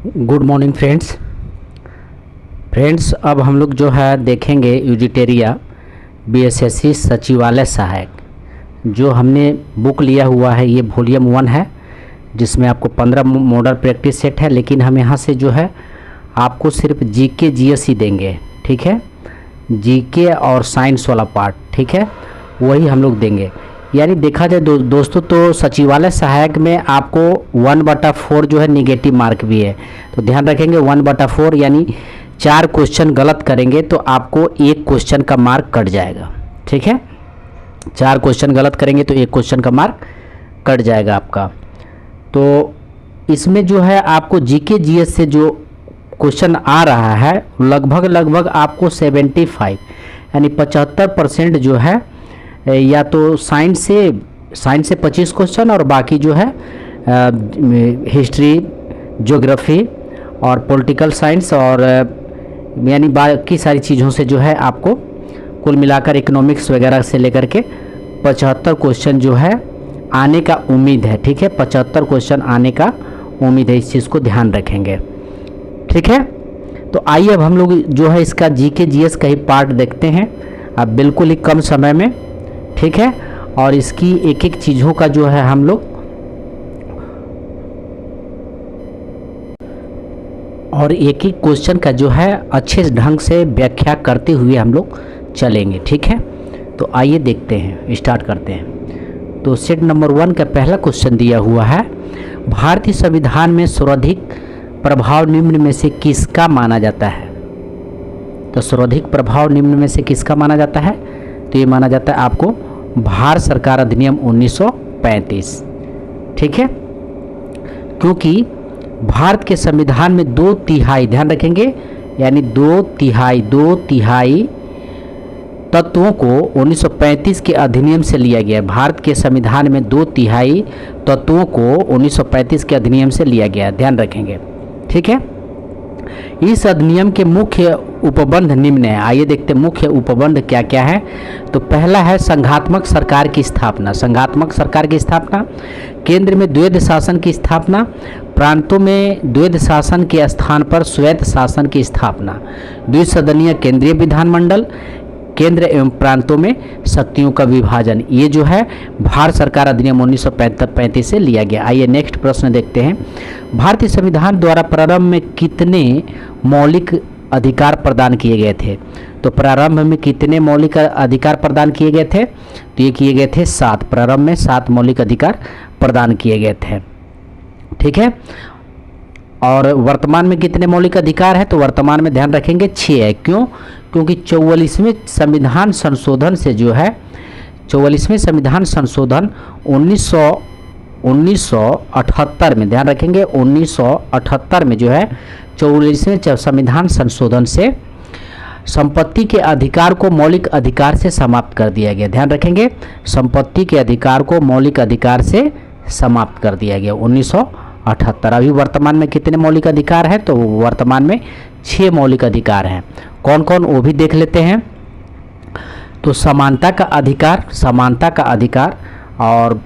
Good morning friends अब हम लोग जो है देखेंगे यूजिटेरिया बीएसएससी सचिवालय सहायक। जो हमने बुक लिया हुआ है ये वॉल्यूम 1 है, जिसमें आपको 15 मॉडल प्रैक्टिस सेट है। लेकिन हम यहाँ से जो है आपको सिर्फ जीके जीएस ही देंगे, ठीक है। जीके और साइंस वाला पार्ट, ठीक है, वही हम लोग देंगे। यानी देखा जाए दोस्तों तो सचिवालय सहायक में आपको 1/4 जो है निगेटिव मार्क भी है। तो ध्यान रखेंगे 1/4 यानी 4 क्वेश्चन गलत करेंगे तो आपको 1 क्वेश्चन का मार्क कट जाएगा, ठीक है। 4 क्वेश्चन गलत करेंगे तो 1 क्वेश्चन का मार्क कट जाएगा आपका। तो इसमें जो है आपको जीके जीएस से जो क्वेश्चन आ रहा है लगभग आपको 75 यानी 75% जो है या तो साइंस से 25 क्वेश्चन और बाकी जो है हिस्ट्री, ज्योग्राफी और पॉलिटिकल साइंस और यानी बाकी सारी चीज़ों से जो है आपको कुल मिलाकर इकोनॉमिक्स वगैरह से लेकर के 75 क्वेश्चन जो है आने का उम्मीद है, ठीक है। 75 क्वेश्चन आने का उम्मीद है, इस चीज़ को ध्यान रखेंगे, ठीक है। तो आइए अब हम लोग जो है इसका जीके जीएस का ही पार्ट देखते हैं अब बिल्कुल ही कम समय में, ठीक है। और इसकी एक एक चीज़ों का जो है हम लोग और एक एक क्वेश्चन का जो है अच्छे ढंग से व्याख्या करते हुए हम लोग चलेंगे, ठीक है। तो आइए देखते हैं, स्टार्ट करते हैं। तो सेट नंबर 1 का पहला क्वेश्चन दिया हुआ है, भारतीय संविधान में सर्वाधिक प्रभाव निम्न में से किसका माना जाता है। तो सर्वाधिक प्रभाव निम्न में से किसका माना जाता है, तो ये माना जाता है आपको भारत सरकार अधिनियम 1935, ठीक है। क्योंकि भारत के संविधान में 2/3 ध्यान रखेंगे यानी 2/3 तत्वों को 1935 के अधिनियम से लिया गया। भारत के संविधान में 2/3 तत्वों को 1935 के अधिनियम से लिया गया, ध्यान रखेंगे, ठीक है। इस अधिनियम के मुख्य उपबंध निम्न है। आइए देखते हैं मुख्य उपबंध क्या क्या है। तो पहला है संघात्मक सरकार की स्थापना। संघात्मक सरकार की स्थापना, केंद्र में द्वैध शासन की स्थापना, प्रांतों में द्वैध शासन के स्थान पर स्वायत्त शासन की स्थापना, द्विसदनीय केंद्रीय विधानमंडल, केंद्र एवं प्रांतों में शक्तियों का विभाजन। ये जो है भारत सरकार अधिनियम 1935 से लिया गया। आइए नेक्स्ट प्रश्न देखते हैं। भारतीय संविधान द्वारा प्रारंभ में कितने मौलिक अधिकार प्रदान किए गए थे। तो प्रारंभ में कितने मौलिक अधिकार प्रदान किए गए थे, तो ये किए गए थे 7। प्रारंभ में 7 मौलिक अधिकार प्रदान किए गए थे, ठीक है। और वर्तमान में कितने मौलिक अधिकार है, तो वर्तमान में ध्यान रखेंगे 6 है। क्यों, क्योंकि 44वें संविधान संशोधन से जो है 44वें संविधान संशोधन 1978 में, ध्यान रखेंगे 1978 में जो है 44वें संविधान संशोधन से संपत्ति के अधिकार को मौलिक अधिकार से समाप्त कर दिया गया। ध्यान रखेंगे संपत्ति के अधिकार को मौलिक अधिकार से समाप्त कर दिया गया 1978। अभी वर्तमान में कितने मौलिक अधिकार हैं, तो वर्तमान में 6 मौलिक अधिकार हैं। कौन कौन वो भी देख लेते हैं। तो समानता का अधिकार और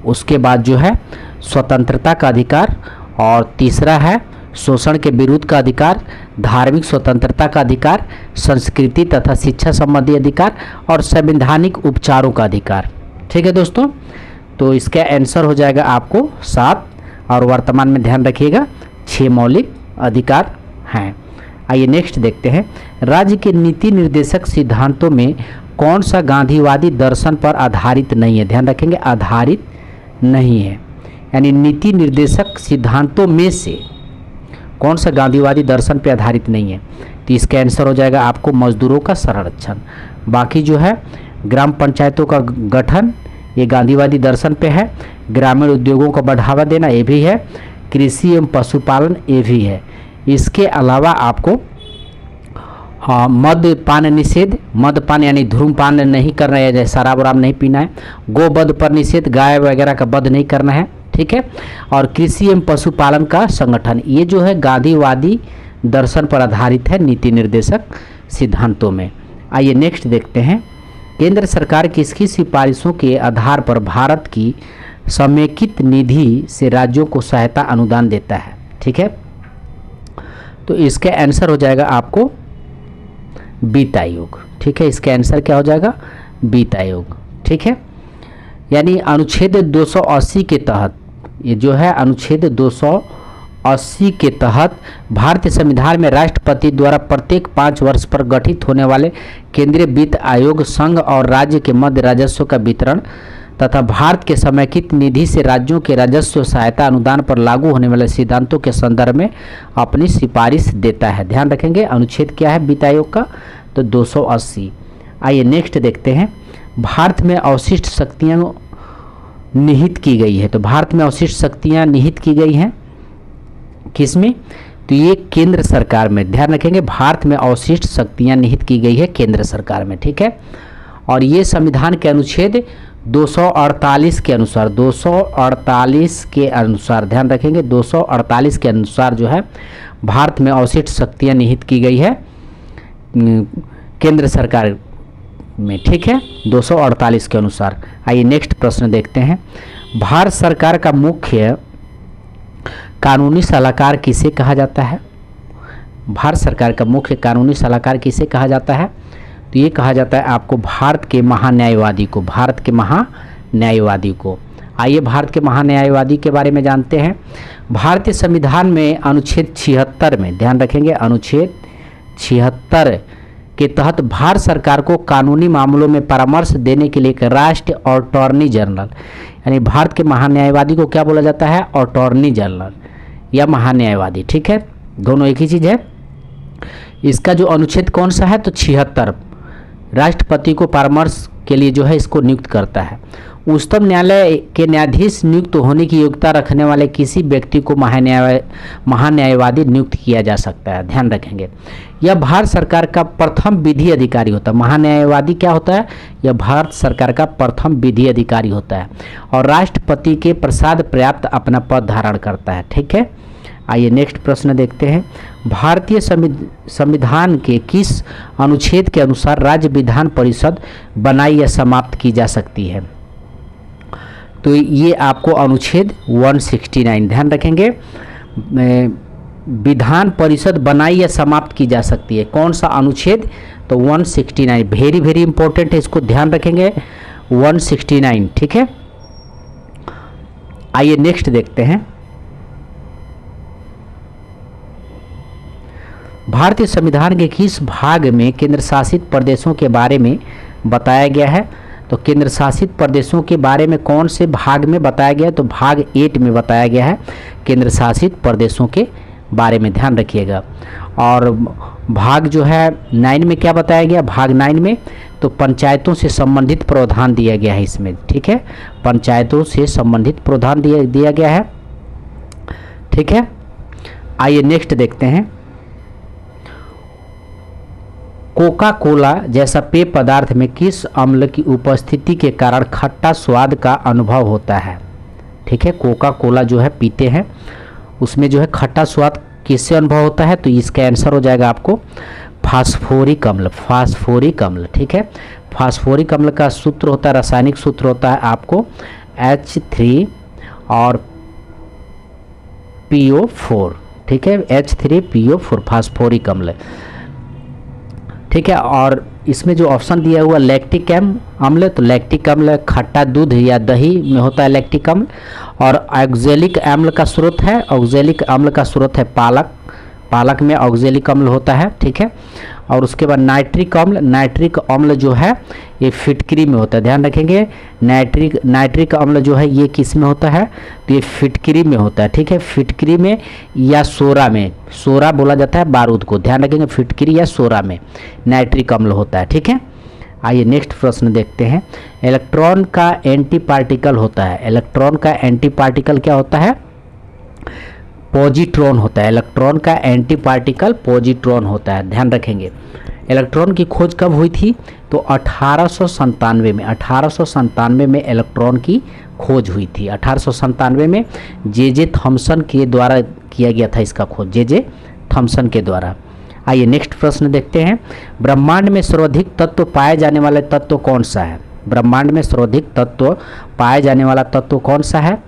उसके बाद जो है स्वतंत्रता का अधिकार, और तीसरा है शोषण के विरुद्ध का अधिकार, धार्मिक स्वतंत्रता का अधिकार, संस्कृति तथा शिक्षा संबंधी अधिकार और संवैधानिक उपचारों का अधिकार, ठीक है दोस्तों। तो इसका आंसर हो जाएगा आपको 7 और वर्तमान में ध्यान रखिएगा 6 मौलिक अधिकार हैं। आइए नेक्स्ट देखते हैं। राज्य के नीति निर्देशक सिद्धांतों में कौन सा गांधीवादी दर्शन पर आधारित नहीं है। ध्यान रखेंगे आधारित नहीं है, यानी नीति निर्देशक सिद्धांतों में से कौन सा गांधीवादी दर्शन पर आधारित नहीं है, तो इसका आंसर हो जाएगा आपको मजदूरों का संरक्षण। बाकी जो है ग्राम पंचायतों का गठन, ये गांधीवादी दर्शन पे है। ग्रामीण उद्योगों को बढ़ावा देना, ये भी है। कृषि एवं पशुपालन, ये भी है। इसके अलावा आपको मद्यपान निषेध, मद्यपान यानी धूम्रपान नहीं करना है, जैसे शराब वराब नहीं पीना है। गोवध पर निषेध, गाय वगैरह का वध नहीं करना है, ठीक है। और कृषि एवं पशुपालन का संगठन, ये जो है गांधीवादी दर्शन पर आधारित है नीति निर्देशक सिद्धांतों में। आइए नेक्स्ट देखते हैं। केंद्र सरकार किसकी सिफारिशों के आधार पर भारत की समेकित निधि से राज्यों को सहायता अनुदान देता है, ठीक है। तो इसका आंसर हो जाएगा आपको वित्त आयोग। ठीक है, इसका आंसर क्या हो जाएगा? वित्त आयोग। ठीक है, यानी अनुच्छेद 280 के तहत, ये जो है अनुच्छेद 280 के तहत भारतीय संविधान में राष्ट्रपति द्वारा प्रत्येक 5 वर्ष पर गठित होने वाले केंद्रीय वित्त आयोग संघ और राज्य के मध्य राजस्व का वितरण तथा भारत के समेकित निधि से राज्यों के राजस्व सहायता अनुदान पर लागू होने वाले सिद्धांतों के संदर्भ में अपनी सिफारिश देता है। ध्यान रखेंगे अनुच्छेद क्या है वित्त आयोग का? तो 280। आइए नेक्स्ट देखते हैं। भारत में अवशिष्ट शक्तियाँ निहित की गई है। तो भारत में अवशिष्ट शक्तियाँ निहित की गई हैं किसमें? तो ये केंद्र सरकार में। ध्यान रखेंगे भारत में अवशिष्ट शक्तियाँ निहित की गई है केंद्र सरकार में। ठीक है, और ये संविधान के अनुच्छेद 248 के अनुसार, 248 के अनुसार, ध्यान रखेंगे 248 के अनुसार जो है भारत में अवशिष्ट शक्तियाँ निहित की गई है केंद्र सरकार में। ठीक है, 248 के अनुसार। आइए नेक्स्ट प्रश्न देखते हैं। भारत सरकार का मुख्य कानूनी सलाहकार किसे कहा जाता है? भारत सरकार का मुख्य कानूनी सलाहकार किसे कहा जाता है? तो ये कहा जाता है आपको भारत के महान्यायवादी को, भारत के महान्यायवादी को। आइए भारत के महान्यायवादी के बारे में जानते हैं। भारतीय संविधान में अनुच्छेद 76 में, ध्यान रखेंगे अनुच्छेद 76 के तहत भारत सरकार को कानूनी मामलों में परामर्श देने के लिए एक राष्ट्रीय अटॉर्नी जनरल, यानी भारत के महान्यायवादी को क्या बोला जाता है? अटॉर्नी जनरल या महान्यायवादी। ठीक है, दोनों एक ही चीज़ है। इसका जो अनुच्छेद कौन सा है? तो 76 राष्ट्रपति को परामर्श के लिए जो है इसको नियुक्त करता है। उच्चतम न्यायालय के न्यायाधीश नियुक्त होने की योग्यता रखने वाले किसी व्यक्ति को महान्यायवादी नियुक्त किया जा सकता है। ध्यान रखेंगे यह भारत सरकार का प्रथम विधि अधिकारी होता है। महान्यायवादी क्या होता है? यह भारत सरकार का प्रथम विधि अधिकारी होता है और राष्ट्रपति के प्रसाद पर्याप्त अपना पद धारण करता है। ठीक है, आइए नेक्स्ट प्रश्न देखते हैं। भारतीय संविधान के किस अनुच्छेद के अनुसार राज्य विधान परिषद बनाई या समाप्त की जा सकती है? तो ये आपको अनुच्छेद 169, ध्यान रखेंगे विधान परिषद बनाई या समाप्त की जा सकती है। कौन सा अनुच्छेद? तो 169, वेरी वेरी इंपॉर्टेंट है, इसको ध्यान रखेंगे 169। ठीक है, आइए नेक्स्ट देखते हैं। भारतीय संविधान के किस भाग में केंद्र शासित प्रदेशों के बारे में बताया गया है? तो केंद्र शासित प्रदेशों के बारे में कौन से भाग में बताया गया है? तो भाग 8 में बताया गया है केंद्र शासित प्रदेशों के बारे में, ध्यान रखिएगा। और भाग जो है 9 में क्या बताया गया? भाग 9 में तो पंचायतों से संबंधित प्रावधान दिया गया है इसमें। ठीक है, पंचायतों से संबंधित प्रावधान दिया गया है। ठीक है, आइए नेक्स्ट देखते हैं। कोका कोला जैसा पेय पदार्थ में किस अम्ल की उपस्थिति के कारण खट्टा स्वाद का अनुभव होता है? ठीक है, कोका कोला जो है पीते हैं उसमें जो है खट्टा स्वाद किससे अनुभव होता है? तो इसका आंसर हो जाएगा आपको फास्फोरिक अम्ल, फास्फोरिक अम्ल। ठीक है, फास्फोरिक अम्ल का सूत्र होता है, रासायनिक सूत्र होता है आपको H3 और PO4। ठीक है, H3PO4 फास्फोरिक अम्ल। ठीक है, और इसमें जो ऑप्शन दिया हुआ लैक्टिक अम्ल, तो लैक्टिक अम्ल खट्टा दूध या दही में होता है लैक्टिक अम्ल। और ऑक्जेलिक अम्ल का स्रोत है, ऑक्जेलिक अम्ल का स्रोत है पालक, पालक में ऑक्जेलिक अम्ल होता है। ठीक है, और उसके बाद नाइट्रिक अम्ल, नाइट्रिक अम्ल जो है ये फिटकरी में होता है। ध्यान रखेंगे नाइट्रिक अम्ल जो है ये किस में होता है? तो ये फिटकरी में होता है। ठीक है, फिटकरी में या सोरा में, सोरा बोला जाता है बारूद को। ध्यान रखेंगे फिटकरी या सोरा में नाइट्रिक अम्ल होता है। ठीक है, आइए नेक्स्ट प्रश्न देखते हैं। इलेक्ट्रॉन का एंटी पार्टिकल होता है, इलेक्ट्रॉन का एंटी पार्टिकल क्या होता है? पॉजिट्रॉन होता है। इलेक्ट्रॉन का एंटी पार्टिकल पॉजिट्रॉन होता है, ध्यान रखेंगे। इलेक्ट्रॉन की खोज कब हुई थी? तो 1897 में, 1897 में इलेक्ट्रॉन की खोज हुई थी। 1897 में जे थॉमसन के द्वारा किया गया था इसका खोज, जे थॉमसन के द्वारा। आइए नेक्स्ट प्रश्न देखते हैं। ब्रह्मांड में सर्वाधिक तत्व पाए जाने वाले तत्व कौन सा है? ब्रह्मांड में सर्वाधिक तत्व पाए जाने वाला तत्व कौन सा है?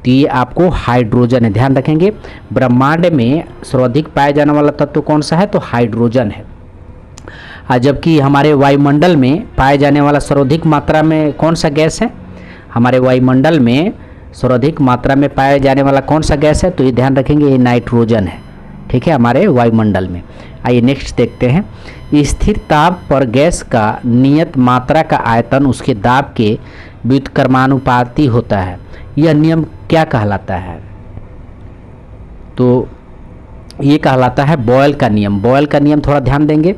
तो ये आपको हाइड्रोजन है, ध्यान रखेंगे। ब्रह्मांड में सर्वाधिक पाया जाने वाला तत्व कौन सा है, तो हाइड्रोजन है। जबकि हमारे वायुमंडल में पाए जाने वाला सर्वाधिक मात्रा में कौन सा गैस है, हमारे वायुमंडल में सर्वाधिक मात्रा में पाया जाने वाला कौन सा गैस है, तो ये ध्यान रखेंगे ये नाइट्रोजन है, ठीक है, हमारे वायुमंडल में। आइए नेक्स्ट देखते हैं। स्थिर ताप पर गैस का नियत मात्रा का आयतन उसके दाब के व्युत्क्रमानुपाती होता है। यह नियम क्या कहलाता है, तो ये कहलाता है बॉयल का नियम। बॉयल का नियम थोड़ा ध्यान देंगे।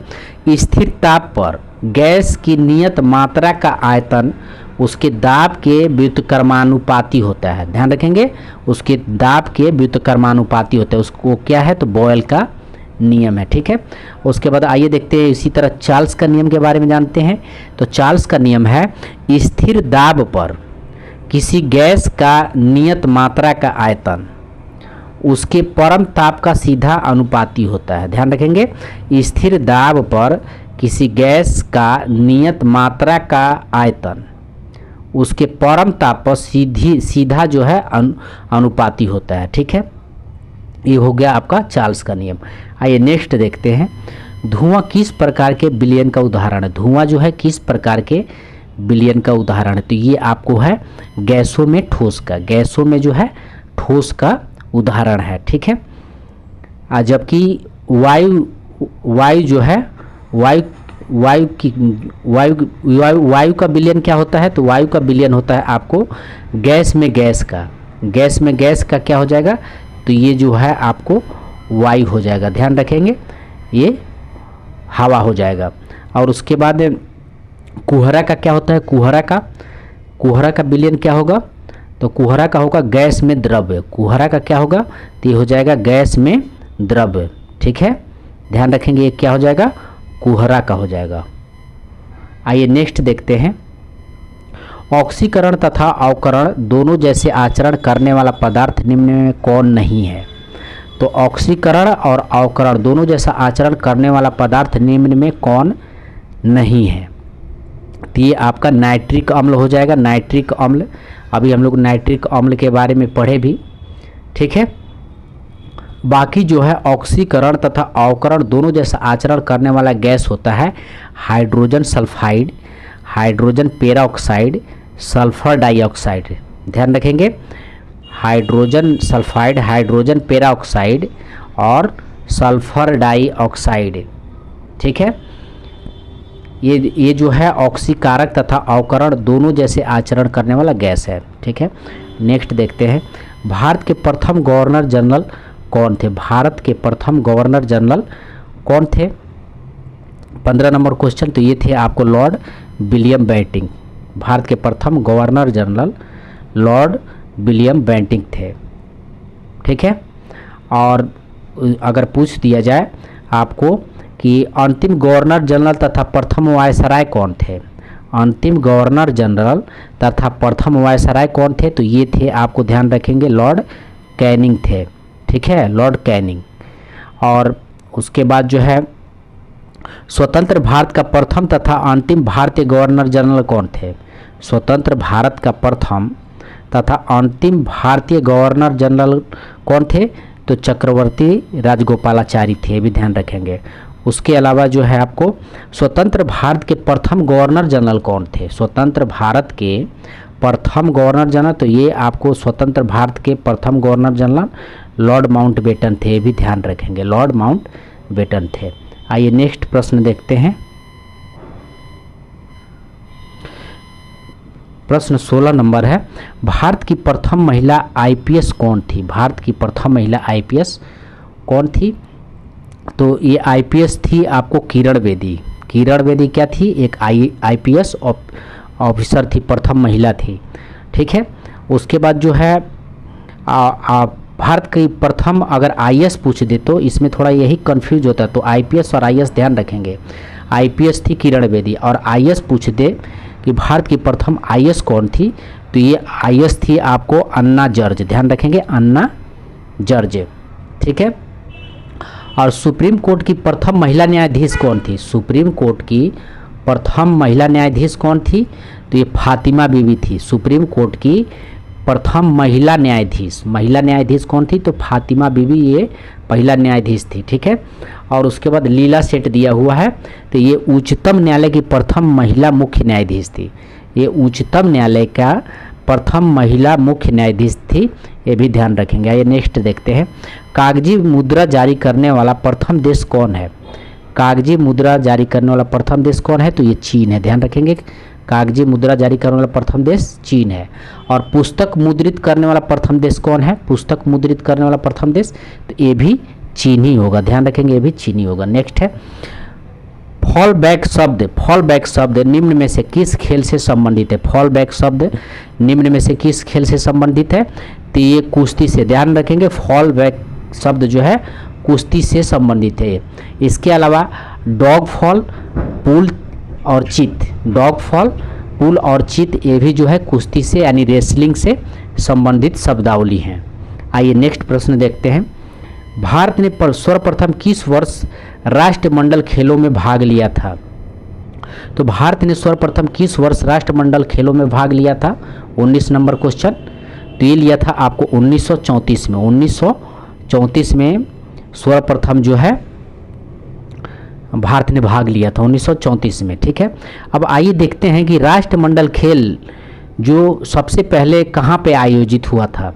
स्थिर ताप पर गैस की नियत मात्रा का आयतन उसके दाब के व्युत्क्रमानुपाती होता है, ध्यान रखेंगे, उसके दाब के व्युत्क्रमानुपाती होता है, उसको क्या है, तो बॉयल का नियम है, ठीक है। उसके बाद आइए देखते हैं इसी तरह चार्ल्स का नियम के बारे में जानते हैं। तो चार्ल्स का नियम है स्थिर दाब पर किसी गैस का नियत मात्रा का आयतन उसके परम ताप का सीधा अनुपाती होता है, ध्यान रखेंगे। स्थिर दाब पर किसी गैस का नियत मात्रा का आयतन उसके परम ताप पर सीधा जो है अनुपाती होता है, ठीक है। ये हो गया आपका चार्ल्स का नियम। आइए नेक्स्ट देखते हैं। धुआं किस प्रकार के विलयन का उदाहरण है, धुआं जो है किस प्रकार के विलयन का उदाहरण है, तो ये आपको है गैसों में ठोस का, गैसों में जो है ठोस का उदाहरण है, ठीक है। जबकि वायु जो है वायु का विलयन क्या होता है, तो वायु का विलयन होता है आपको गैस में गैस का क्या हो जाएगा, तो ये जो है आपको वायु हो जाएगा, ध्यान रखेंगे, ये हवा हो जाएगा। और उसके बाद कुहरा का क्या होता है, कुहरा का विलयन क्या होगा, तो कुहरा का होगा गैस में द्रव्य, कुहरा का क्या होगा, तो ये हो जाएगा गैस में द्रव्य, ठीक है, ध्यान रखेंगे, ये क्या हो जाएगा, कुहरा का हो जाएगा। आइए नेक्स्ट देखते हैं। ऑक्सीकरण तथा अवकरण दोनों जैसे आचरण करने वाला पदार्थ निम्न में कौन नहीं है, तो ऑक्सीकरण और अवकरण दोनों जैसा आचरण करने वाला पदार्थ निम्न में कौन नहीं है, तो ये आपका नाइट्रिक अम्ल हो जाएगा। नाइट्रिक अम्ल, अभी हम लोग नाइट्रिक अम्ल के बारे में पढ़े भी, ठीक है। बाकी जो है ऑक्सीकरण तथा अवकरण दोनों जैसा आचरण करने वाला गैस होता है hydrogen sulphide, hydrogen peroxide, sulphur dioxide, ध्यान रखेंगे, हाइड्रोजन सल्फाइड, हाइड्रोजन पेरोक्साइड और सल्फर डाइऑक्साइड, ठीक है। ये जो है ऑक्सीकारक तथा अवकरण दोनों जैसे आचरण करने वाला गैस है, ठीक है। नेक्स्ट देखते हैं। भारत के प्रथम गवर्नर जनरल कौन थे, भारत के प्रथम गवर्नर जनरल कौन थे, 15 नंबर क्वेश्चन, तो ये थे आपको लॉर्ड विलियम बेंटिंक। भारत के प्रथम governor general Lord William Bentinck थे, ठीक है। और अगर पूछ दिया जाए आपको कि अंतिम गवर्नर जनरल तथा प्रथम वायसराय कौन थे, अंतिम गवर्नर जनरल तथा प्रथम वायसराय कौन थे, तो ये थे आपको ध्यान रखेंगे लॉर्ड कैनिंग थे, ठीक है, लॉर्ड कैनिंग। और उसके बाद जो है स्वतंत्र भारत का प्रथम तथा अंतिम भारतीय गवर्नर जनरल कौन थे, स्वतंत्र भारत का प्रथम तथा अंतिम भारतीय गवर्नर जनरल कौन थे, तो चक्रवर्ती राजगोपालाचारी थे, भी ध्यान रखेंगे। उसके अलावा जो है आपको स्वतंत्र भारत के प्रथम गवर्नर जनरल कौन थे, स्वतंत्र भारत के प्रथम गवर्नर जनरल, तो ये आपको स्वतंत्र भारत के प्रथम गवर्नर जनरल लॉर्ड माउंटबेटन थे, भी ध्यान रखेंगे, लॉर्ड माउंटबेटन थे। आइए नेक्स्ट प्रश्न देखते हैं। प्रश्न 16 नंबर है। भारत की प्रथम महिला आईपीएस कौन थी, भारत की प्रथम महिला आईपीएस कौन थी, तो ये आईपीएस थी आपको किरण बेदी। किरण बेदी क्या थी, एक आईपीएस ऑफिसर थी, प्रथम महिला थी, ठीक है। उसके बाद जो है भारत की प्रथम, अगर आईएएस पूछ दे तो इसमें थोड़ा यही कंफ्यूज होता है, तो आईपीएस और आईएएस ध्यान रखेंगे। आईपीएस थी किरण बेदी और आईएएस पूछ दे कि भारत की प्रथम आईएएस कौन थी, तो ये आईएएस थी आपको अन्ना जॉर्ज, ध्यान रखेंगे, अन्ना जॉर्ज, ठीक है। और सुप्रीम कोर्ट की प्रथम महिला न्यायाधीश कौन थी, सुप्रीम कोर्ट की प्रथम महिला न्यायाधीश कौन थी, तो ये फातिमा बीवी थी। सुप्रीम कोर्ट की प्रथम महिला न्यायाधीश कौन थी? तो फातिमा बीबी ये पहला न्यायाधीश थी, ठीक है। और उसके बाद लीला सेठ दिया हुआ है, तो ये उच्चतम न्यायालय की प्रथम महिला मुख्य न्यायाधीश थी। ये उच्चतम न्यायालय का प्रथम महिला मुख्य न्यायाधीश थी, ये भी ध्यान रखेंगे। ये नेक्स्ट देखते हैं, कागजी मुद्रा जारी करने वाला प्रथम देश कौन है? कागजी मुद्रा जारी करने वाला प्रथम देश कौन है? तो ये चीन है, ध्यान रखेंगे। कागजी मुद्रा जारी करने वाला प्रथम देश चीन है। और पुस्तक मुद्रित करने वाला प्रथम देश कौन है? पुस्तक मुद्रित करने वाला प्रथम देश, तो ये भी चीन ही होगा, ध्यान रखेंगे, ये भी चीन ही होगा। नेक्स्ट है, फॉल बैक शब्द निम्न में से किस खेल से संबंधित है? फॉल बैक शब्द निम्न में से किस खेल से संबंधित है? तो ये कुश्ती से, ध्यान रखेंगे। फॉल बैक शब्द जो है कुश्ती से संबंधित है। इसके अलावा डॉग फॉल, पुल और चित, डॉग फॉल, पुल और चित, ये भी जो है कुश्ती से यानी रेसलिंग से संबंधित शब्दावली हैं। आइए नेक्स्ट प्रश्न देखते हैं, भारत ने सर्वप्रथम किस वर्ष राष्ट्रमंडल खेलों में भाग लिया था? तो भारत ने सर्वप्रथम किस वर्ष राष्ट्रमंडल खेलों में भाग लिया था? 19 नंबर क्वेश्चन। तो ये लिया था आपको 1934 में। 1934 में सर्वप्रथम जो है भारत ने भाग लिया था, 1934 में, ठीक है। अब आइए देखते हैं कि राष्ट्रमंडल खेल जो सबसे पहले कहाँ पे आयोजित हुआ था?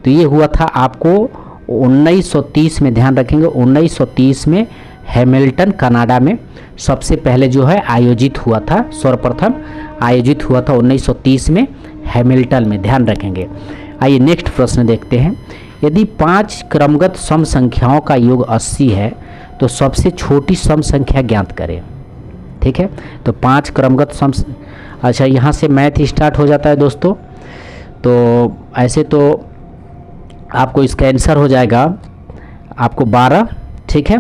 तो ये हुआ था आपको 1930 में, ध्यान रखेंगे। 1930 में हैमिल्टन कनाडा में सबसे पहले जो है आयोजित हुआ था, सर्वप्रथम आयोजित हुआ था 1930 में हैमिल्टन में, ध्यान रखेंगे। आइए नेक्स्ट प्रश्न देखते हैं, यदि 5 क्रमगत सम संख्याओं का योग 80 है तो सबसे छोटी सम संख्या ज्ञात करें, ठीक है। तो 5 क्रमगत सम, अच्छा यहाँ से मैथ स्टार्ट हो जाता है दोस्तों। तो ऐसे तो आपको इसका आंसर हो जाएगा आपको 12, ठीक है।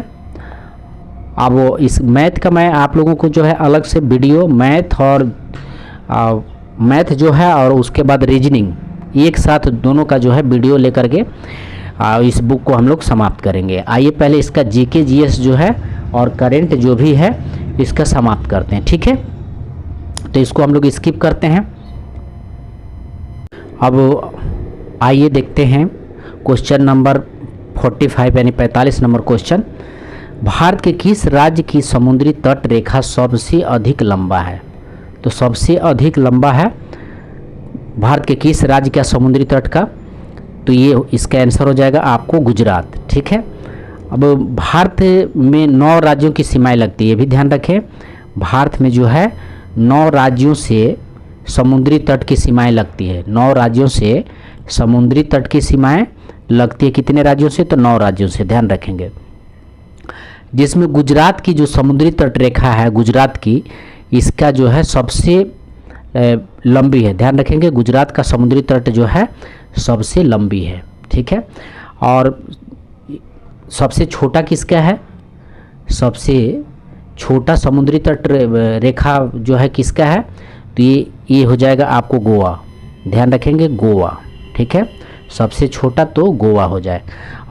अब वो इस मैथ का मैं आप लोगों को जो है अलग से वीडियो, मैथ जो है और उसके बाद रीजनिंग एक साथ दोनों का जो है वीडियो लेकर के इस बुक को हम लोग समाप्त करेंगे। आइए पहले इसका जीके जीएस जो है और करंट जो भी है इसका समाप्त करते हैं, ठीक है। तो इसको हम लोग स्किप करते हैं। अब आइए देखते हैं क्वेश्चन नंबर 45 यानी 45 नंबर क्वेश्चन, भारत के किस राज्य की समुद्री तट रेखा सबसे अधिक लंबा है? तो सबसे अधिक लंबा है भारत के किस राज्य का समुद्री तट का? तो ये इसका आंसर हो जाएगा आपको गुजरात, ठीक है। अब भारत में 9 राज्यों की सीमाएं लगती है, ये भी ध्यान रखें। भारत में जो है 9 राज्यों से समुद्री तट की सीमाएं लगती है। 9 राज्यों से समुद्री तट की सीमाएं लगती है। कितने राज्यों से? तो 9 राज्यों से, ध्यान रखेंगे। जिसमें गुजरात की जो समुद्री तट रेखा है गुजरात की, इसका जो है सबसे लंबी है, ध्यान रखेंगे। गुजरात का समुद्री तट जो है सबसे लंबी है, ठीक है। और सबसे छोटा किसका है? सबसे छोटा समुद्री तट रेखा जो है किसका है? तो ये हो जाएगा आपको गोवा, ध्यान रखेंगे, गोवा, ठीक है। सबसे छोटा तो गोवा हो जाए।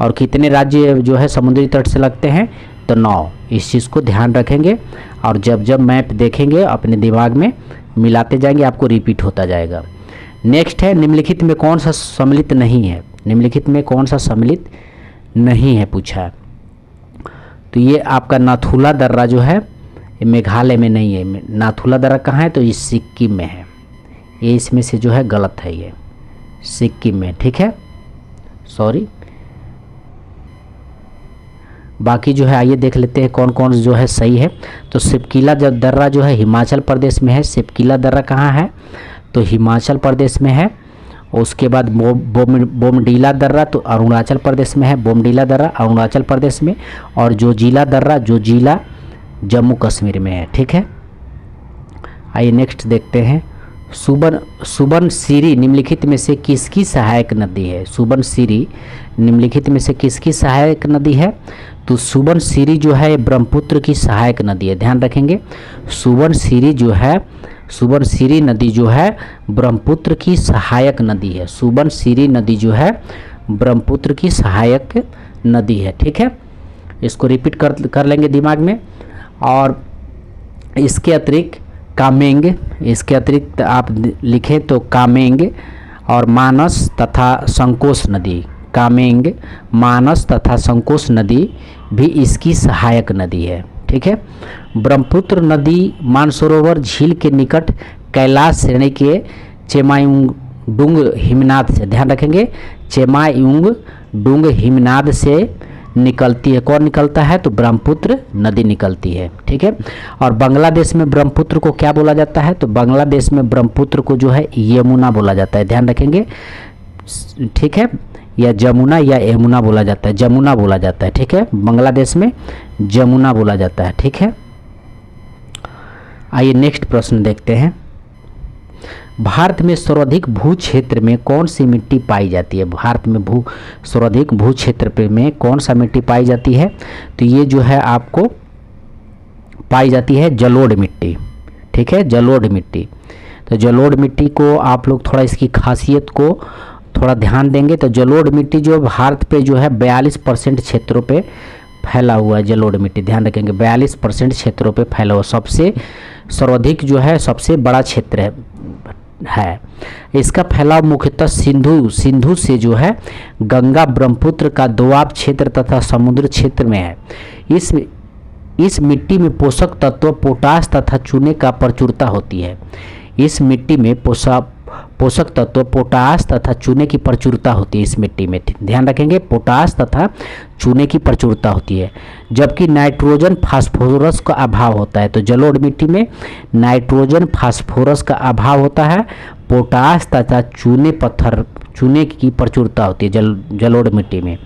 और कितने राज्य जो है समुद्री तट से लगते हैं? तो 9। इस चीज़ को ध्यान रखेंगे और जब जब मैप देखेंगे अपने दिमाग में मिलाते जाएंगे, आपको रिपीट होता जाएगा। नेक्स्ट है, निम्नलिखित में कौन सा सम्मिलित नहीं है? निम्नलिखित में कौन सा सम्मिलित नहीं है पूछा है। तो ये आपका नाथुला दर्रा जो है ये मेघालय में नहीं है। नाथुला दर्रा कहाँ है? तो ये सिक्किम में है। ये इसमें से जो है गलत है, ये सिक्किम में, ठीक है, सॉरी। बाकी जो है आइए देख लेते हैं कौन कौन जो है सही है। तो सिपकीला दर्रा जो है हिमाचल प्रदेश में है। सिपकीला दर्रा कहाँ है? तो हिमाचल प्रदेश में है। उसके बाद बोमडीला दर्रा तो अरुणाचल प्रदेश में है। बोमडीला दर्रा अरुणाचल प्रदेश में, और जोजिला दर्रा जोजिला जम्मू कश्मीर में है, ठीक है। आइए नेक्स्ट देखते हैं, सुबनसिरी निम्नलिखित में से किसकी सहायक नदी है? सुबनसिरी निम्नलिखित में से किसकी सहायक नदी है? तो सुबनसिरी जो है ब्रह्मपुत्र की सहायक नदी है, ध्यान रखेंगे। सुबनसिरी नदी जो है ब्रह्मपुत्र की सहायक नदी है। सुबनसिरी नदी जो है ब्रह्मपुत्र की सहायक नदी है, ठीक है। इसको रिपीट कर लेंगे दिमाग में। और इसके अतिरिक्त कामेंग, इसके अतिरिक्त आप लिखें तो कामेंग, और मानस तथा संकोच नदी, कामेंग, मानस तथा संकोच नदी भी इसकी सहायक नदी है। ठीक है। ब्रह्मपुत्र नदी मानसरोवर झील के निकट कैलाश श्रेणी के चेमायुंगडुंग हिमनाद से, ध्यान रखेंगे, चेमायुंगडुंग हिमनाद से निकलती है। कौन निकलता है? तो ब्रह्मपुत्र नदी निकलती है। ठीक है। और बांग्लादेश में ब्रह्मपुत्र को क्या बोला जाता है? तो बांग्लादेश में ब्रह्मपुत्र को जो है यमुना बोला जाता है, ध्यान रखेंगे। ठीक है, या जमुना या यमुना बोला जाता है, जमुना बोला जाता है। ठीक है, बांग्लादेश में जमुना बोला जाता है। ठीक है। आइए नेक्स्ट प्रश्न देखते हैं। भारत में सर्वाधिक भू क्षेत्र में कौन सी मिट्टी पाई जाती है? भारत में सर्वाधिक भू क्षेत्र में कौन सा मिट्टी पाई जाती है? तो ये जो है आपको पाई जाती है जलोढ़ मिट्टी। ठीक है, जलोढ़ मिट्टी। तो जलोढ़ मिट्टी को आप लोग थोड़ा इसकी खासियत को थोड़ा ध्यान देंगे तो जलोढ़ मिट्टी जो भारत पे जो है 42% क्षेत्रों पे फैला हुआ है। जलोढ़ मिट्टी ध्यान रखेंगे 42% क्षेत्रों पे फैला हुआ, सबसे सर्वाधिक जो है सबसे बड़ा क्षेत्र है। इसका फैलाव मुख्यतः सिंधु से जो है गंगा ब्रह्मपुत्र का दोआब क्षेत्र तथा समुद्र क्षेत्र में है। इस मिट्टी में पोषक तत्व पोटास तथा चूने का प्रचुरता होती है। इस मिट्टी में पोषक तत्व पोटास तथा चूने की प्रचुरता होती है। इस मिट्टी में ध्यान रखेंगे पोटास तथा चूने की प्रचुरता होती है, जबकि नाइट्रोजन फास्फोरस का अभाव होता है। तो जलोढ़ मिट्टी में नाइट्रोजन फास्फोरस का अभाव होता है, पोटास तथा चूने की प्रचुरता होती है जलोढ़ मिट्टी में।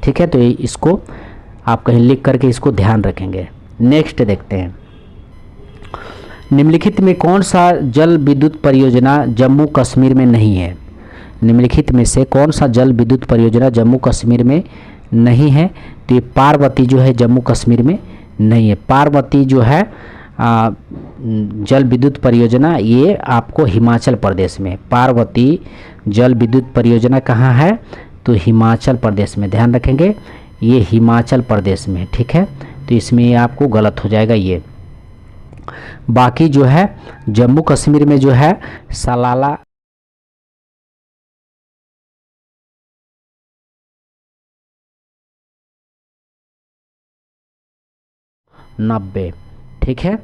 ठीक है, तो इसको आप कहीं लिख करके इसको ध्यान रखेंगे। नेक्स्ट देखते हैं, निम्नलिखित में कौन सा जल विद्युत परियोजना जम्मू कश्मीर में नहीं है? निम्नलिखित में से कौन सा जल विद्युत परियोजना जम्मू कश्मीर में नहीं है? तो ये पार्वती जो है जम्मू कश्मीर में नहीं है। पार्वती जो है जल विद्युत परियोजना ये आपको हिमाचल प्रदेश में, पार्वती जल विद्युत परियोजना कहाँ है? तो हिमाचल प्रदेश में, ध्यान रखेंगे ये हिमाचल प्रदेश में। ठीक है, तो इसमें ये आपको गलत हो जाएगा ये। बाकी जो है जम्मू कश्मीर में जो है सलाला 90। ठीक है,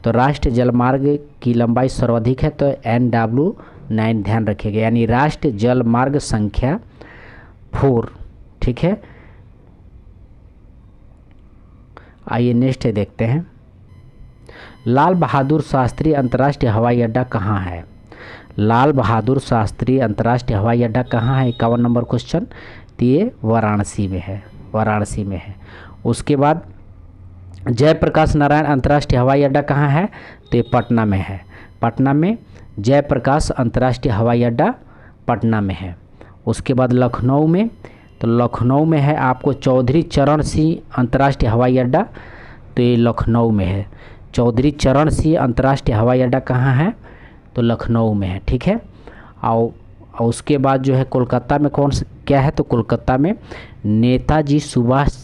तो राष्ट्रीय जलमार्ग की लंबाई सर्वाधिक है तो NW9 ध्यान रखिएगा, यानी राष्ट्रीय जलमार्ग संख्या 4। ठीक है, आइए नेक्स्ट देखते हैं, लाल बहादुर शास्त्री अंतर्राष्ट्रीय हवाई अड्डा कहाँ है? लाल बहादुर शास्त्री अंतर्राष्ट्रीय हवाई अड्डा कहाँ है? 51 नंबर क्वेश्चन। तो ये वाराणसी में है, वाराणसी में है। उसके बाद जयप्रकाश नारायण अंतर्राष्ट्रीय हवाई अड्डा कहाँ है? तो ये पटना में है, पटना में जयप्रकाश अंतर्राष्ट्रीय हवाई अड्डा पटना में है। उसके बाद लखनऊ में, तो लखनऊ में है आपको चौधरी चरण सिंह अंतर्राष्ट्रीय हवाई अड्डा, तो ये लखनऊ में है। चौधरी चरण सिंह अंतर्राष्ट्रीय हवाई अड्डा कहाँ है? तो लखनऊ में है। ठीक है, और उसके बाद जो है कोलकाता में कौन सा क्या है? तो कोलकाता में नेताजी सुभाष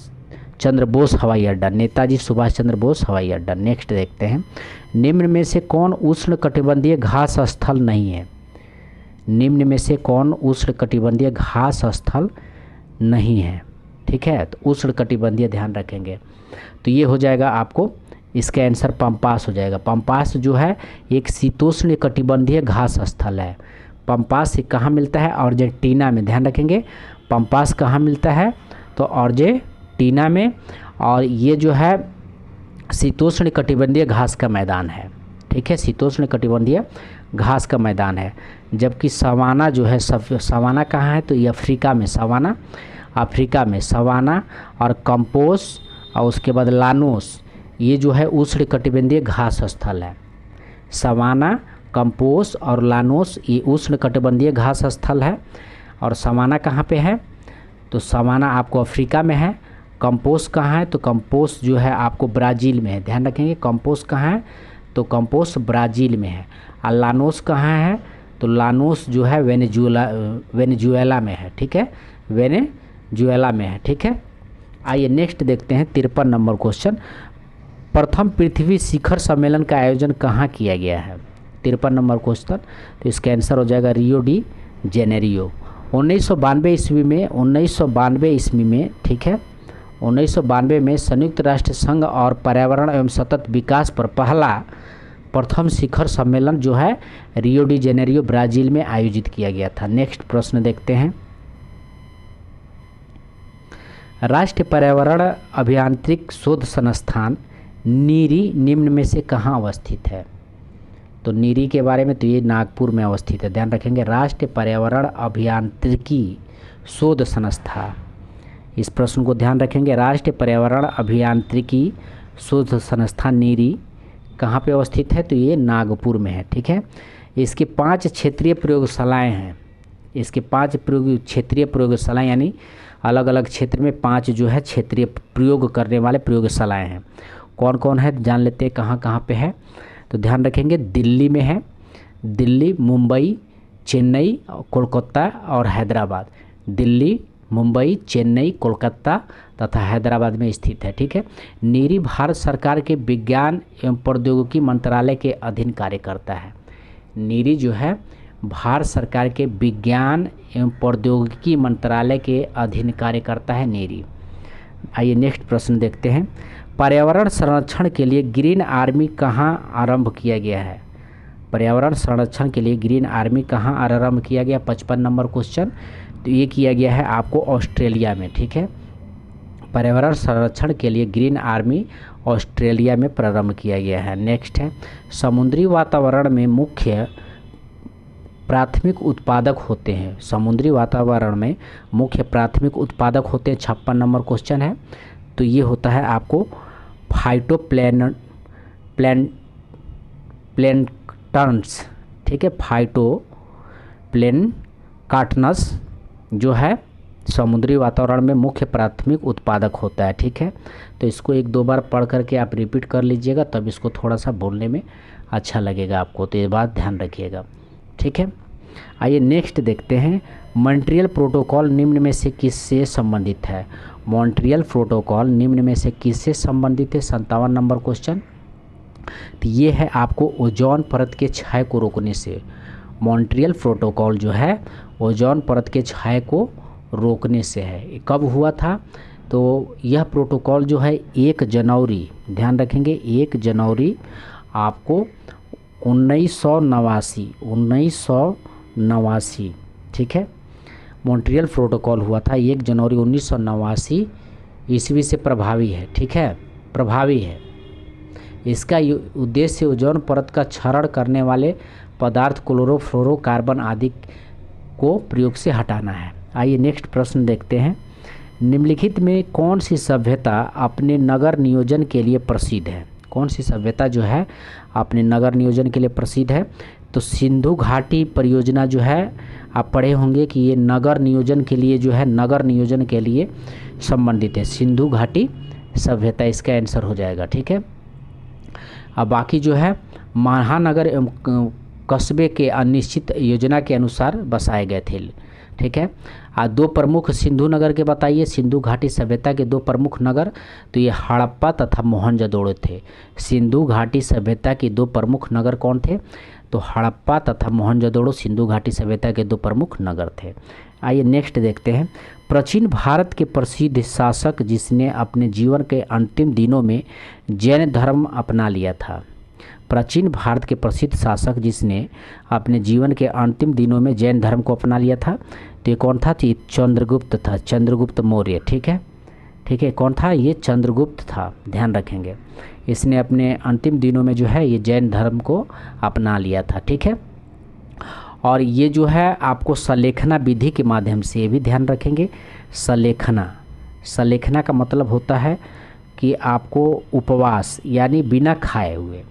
चंद्र बोस हवाई अड्डा, नेताजी सुभाष चंद्र बोस हवाई अड्डा। नेक्स्ट देखते हैं, निम्न में से कौन उष्ण कटिबंधीय घास स्थल नहीं है? निम्न में से कौन उष्ण कटिबंधीय घास स्थल नहीं है? ठीक है, तो उष्ण कटिबंधीय ध्यान रखेंगे, तो ये हो जाएगा आपको, इसका आंसर पम्पास हो जाएगा। पम्पास जो है एक शीतोष्ण कटिबंधीय घास स्थल है। पम्पास कहाँ मिलता है? अर्जेंटीना में, ध्यान रखेंगे पम्पास कहाँ मिलता है? तो अर्जेंटीना में, और ये जो है शीतोष्ण कटिबंधीय घास का मैदान है। ठीक है, शीतोष्ण कटिबंधीय घास का मैदान है। जबकि सवाना जो है, सवाना कहाँ है? तो ये अफ्रीका में, सवाना अफ्रीका में, सवाना और कंपोस और उसके बाद लानोस, ये जो है उष्ण कटिबंधीय घास स्थल है। सवाना, कंपोस और लानोस ये उष्ण कटिबंधीय घास स्थल है। और सवाना कहाँ पे है? तो सवाना आपको अफ्रीका में है। कंपोस कहाँ है? तो कंपोस जो है आपको ब्राज़ील में है, ध्यान रखेंगे कंपोस कहाँ है? तो कंपोस ब्राज़ील में है। और लानोस कहाँ है? तो लानोस जो है वेनेजुएला में है। ठीक है, वेनेजुएला में है। ठीक है, आइए नेक्स्ट देखते हैं 53 नंबर क्वेश्चन, प्रथम पृथ्वी शिखर सम्मेलन का आयोजन कहाँ किया गया है? 53 नंबर क्वेश्चन, तो इसका आंसर हो जाएगा रियो डी जेनेरियो। 1992 ईस्वी में ठीक है, 1992 में संयुक्त राष्ट्र संघ और पर्यावरण एवं सतत विकास पर प्रथम शिखर सम्मेलन जो है रियो डी जेनेरियो ब्राज़ील में आयोजित किया गया था। नेक्स्ट प्रश्न देखते हैं। राष्ट्रीय पर्यावरण अभियांत्रिक शोध संस्थान नीरी निम्न में से कहाँ अवस्थित है? तो नीरी के बारे में, तो ये नागपुर में अवस्थित है, ध्यान रखेंगे। राष्ट्रीय पर्यावरण अभियांत्रिकी शोध संस्था, इस प्रश्न को ध्यान रखेंगे। राष्ट्रीय पर्यावरण अभियांत्रिकी शोध संस्थान नीरी कहाँ पे अवस्थित है? तो ये नागपुर में है, ठीक है। इसके 5 क्षेत्रीय प्रयोगशालाएं हैं। इसके 5 क्षेत्रीय प्रयोगशालाएं, यानी अलग अलग क्षेत्र में 5 जो है क्षेत्रीय प्रयोग करने वाले प्रयोगशालाएं हैं। कौन कौन है जान लेते हैं, कहाँ कहाँ पे है। तो ध्यान रखेंगे, दिल्ली में है, दिल्ली, मुंबई, चेन्नई, कोलकाता और हैदराबाद। दिल्ली, मुंबई, चेन्नई, कोलकाता तथा हैदराबाद में स्थित है, ठीक है। नीरी भारत सरकार के विज्ञान एवं प्रौद्योगिकी मंत्रालय के अधीन कार्य करता है। नीरी जो है भारत सरकार के विज्ञान एवं प्रौद्योगिकी मंत्रालय के अधीन कार्य करता है नीरी। आइए नेक्स्ट प्रश्न देखते हैं। पर्यावरण संरक्षण के लिए ग्रीन आर्मी कहाँ आरंभ किया गया है? पर्यावरण संरक्षण के लिए ग्रीन आर्मी कहाँ आरंभ किया गया? 55 नंबर क्वेश्चन। तो ये किया गया है आपको ऑस्ट्रेलिया में, ठीक है। पर्यावरण संरक्षण के लिए ग्रीन आर्मी ऑस्ट्रेलिया में प्रारंभ किया गया है। नेक्स्ट है, समुद्री वातावरण में मुख्य प्राथमिक उत्पादक होते हैं। समुद्री वातावरण में मुख्य प्राथमिक उत्पादक होते हैं, 56 नंबर क्वेश्चन है। तो ये होता है आपको प्लैंटन्स, ठीक है। फाइटोप्लैंटन्स जो है समुद्री वातावरण में मुख्य प्राथमिक उत्पादक होता है, ठीक है। तो इसको 1-2 बार पढ़ करके आप रिपीट कर लीजिएगा, तब इसको थोड़ा सा बोलने में अच्छा लगेगा आपको। तो ये बात ध्यान रखिएगा, ठीक है। आइए नेक्स्ट देखते हैं। मॉन्ट्रियल प्रोटोकॉल निम्न में से किससे संबंधित है? मॉन्ट्रियल प्रोटोकॉल निम्न में से किससे संबंधित है? 57 नंबर क्वेश्चन। तो ये है आपको ओजोन परत के क्षय को रोकने से। मॉन्ट्रियल प्रोटोकॉल जो है ओजोन परत के क्षय को रोकने से है। कब हुआ था? तो यह प्रोटोकॉल जो है 1 जनवरी, ध्यान रखेंगे, 1 जनवरी आपको 1989, ठीक है। मॉन्ट्रियल प्रोटोकॉल हुआ था 1 जनवरी 1989 ईस्वी से प्रभावी है, ठीक है, प्रभावी है। इसका उद्देश्य ओजोन परत का क्षरण करने वाले पदार्थ क्लोरोफ्लोरोकार्बन आदि को प्रयोग से हटाना है। आइए नेक्स्ट प्रश्न देखते हैं। निम्नलिखित में कौन सी सभ्यता अपने नगर नियोजन के लिए प्रसिद्ध है? कौन सी सभ्यता जो है अपने नगर नियोजन के लिए प्रसिद्ध है? तो सिंधु घाटी परियोजना जो है आप पढ़े होंगे कि ये नगर नियोजन के लिए जो है, नगर नियोजन के लिए संबंधित है। सिंधु घाटी सभ्यता इसका आंसर हो जाएगा, ठीक है। अब बाकी जो है महानगर एवं कस्बे के अनिश्चित योजना के अनुसार बसाए गए थे, ठीक है। 2 प्रमुख सिंधु नगर के बताइए। सिंधु घाटी सभ्यता के 2 प्रमुख नगर, तो ये हड़प्पा तथा मोहनजोदड़ो थे। सिंधु घाटी सभ्यता के 2 प्रमुख नगर कौन थे? तो हड़प्पा तथा मोहनजोदड़ो सिंधु घाटी सभ्यता के 2 प्रमुख नगर थे। आइए नेक्स्ट देखते हैं। प्राचीन भारत के प्रसिद्ध शासक जिसने अपने जीवन के अंतिम दिनों में जैन धर्म अपना लिया था। प्राचीन भारत के प्रसिद्ध शासक जिसने अपने जीवन के अंतिम दिनों में जैन धर्म को अपना लिया था, तो ये कौन था? तो चंद्रगुप्त था, चंद्रगुप्त मौर्य, ठीक है, ठीक है। कौन था? ये चंद्रगुप्त था, ध्यान रखेंगे। इसने अपने अंतिम दिनों में जो है ये जैन धर्म को अपना लिया था, ठीक है। और ये जो है आपको सलेखना विधि के माध्यम से, ये भी ध्यान रखेंगे। सलेखना का मतलब होता है कि आपको उपवास, यानी बिना खाए हुए,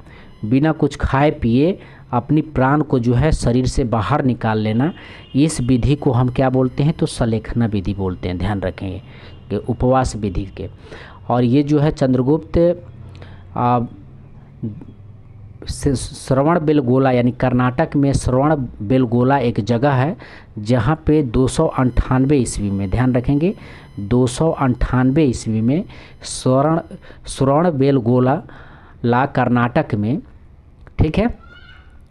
बिना कुछ खाए पिए अपनी प्राण को जो है शरीर से बाहर निकाल लेना, इस विधि को हम क्या बोलते हैं? तो सलेखना विधि बोलते हैं, ध्यान रखेंगे कि उपवास विधि के। और ये जो है चंद्रगुप्त श्रवण बेलगोला, यानी कर्नाटक में श्रवण बेलगोला एक जगह है जहाँ पे 298 ईस्वी में, ध्यान रखेंगे, 298 ईस्वी में श्रवण बेलगोला कर्नाटक में, ठीक है,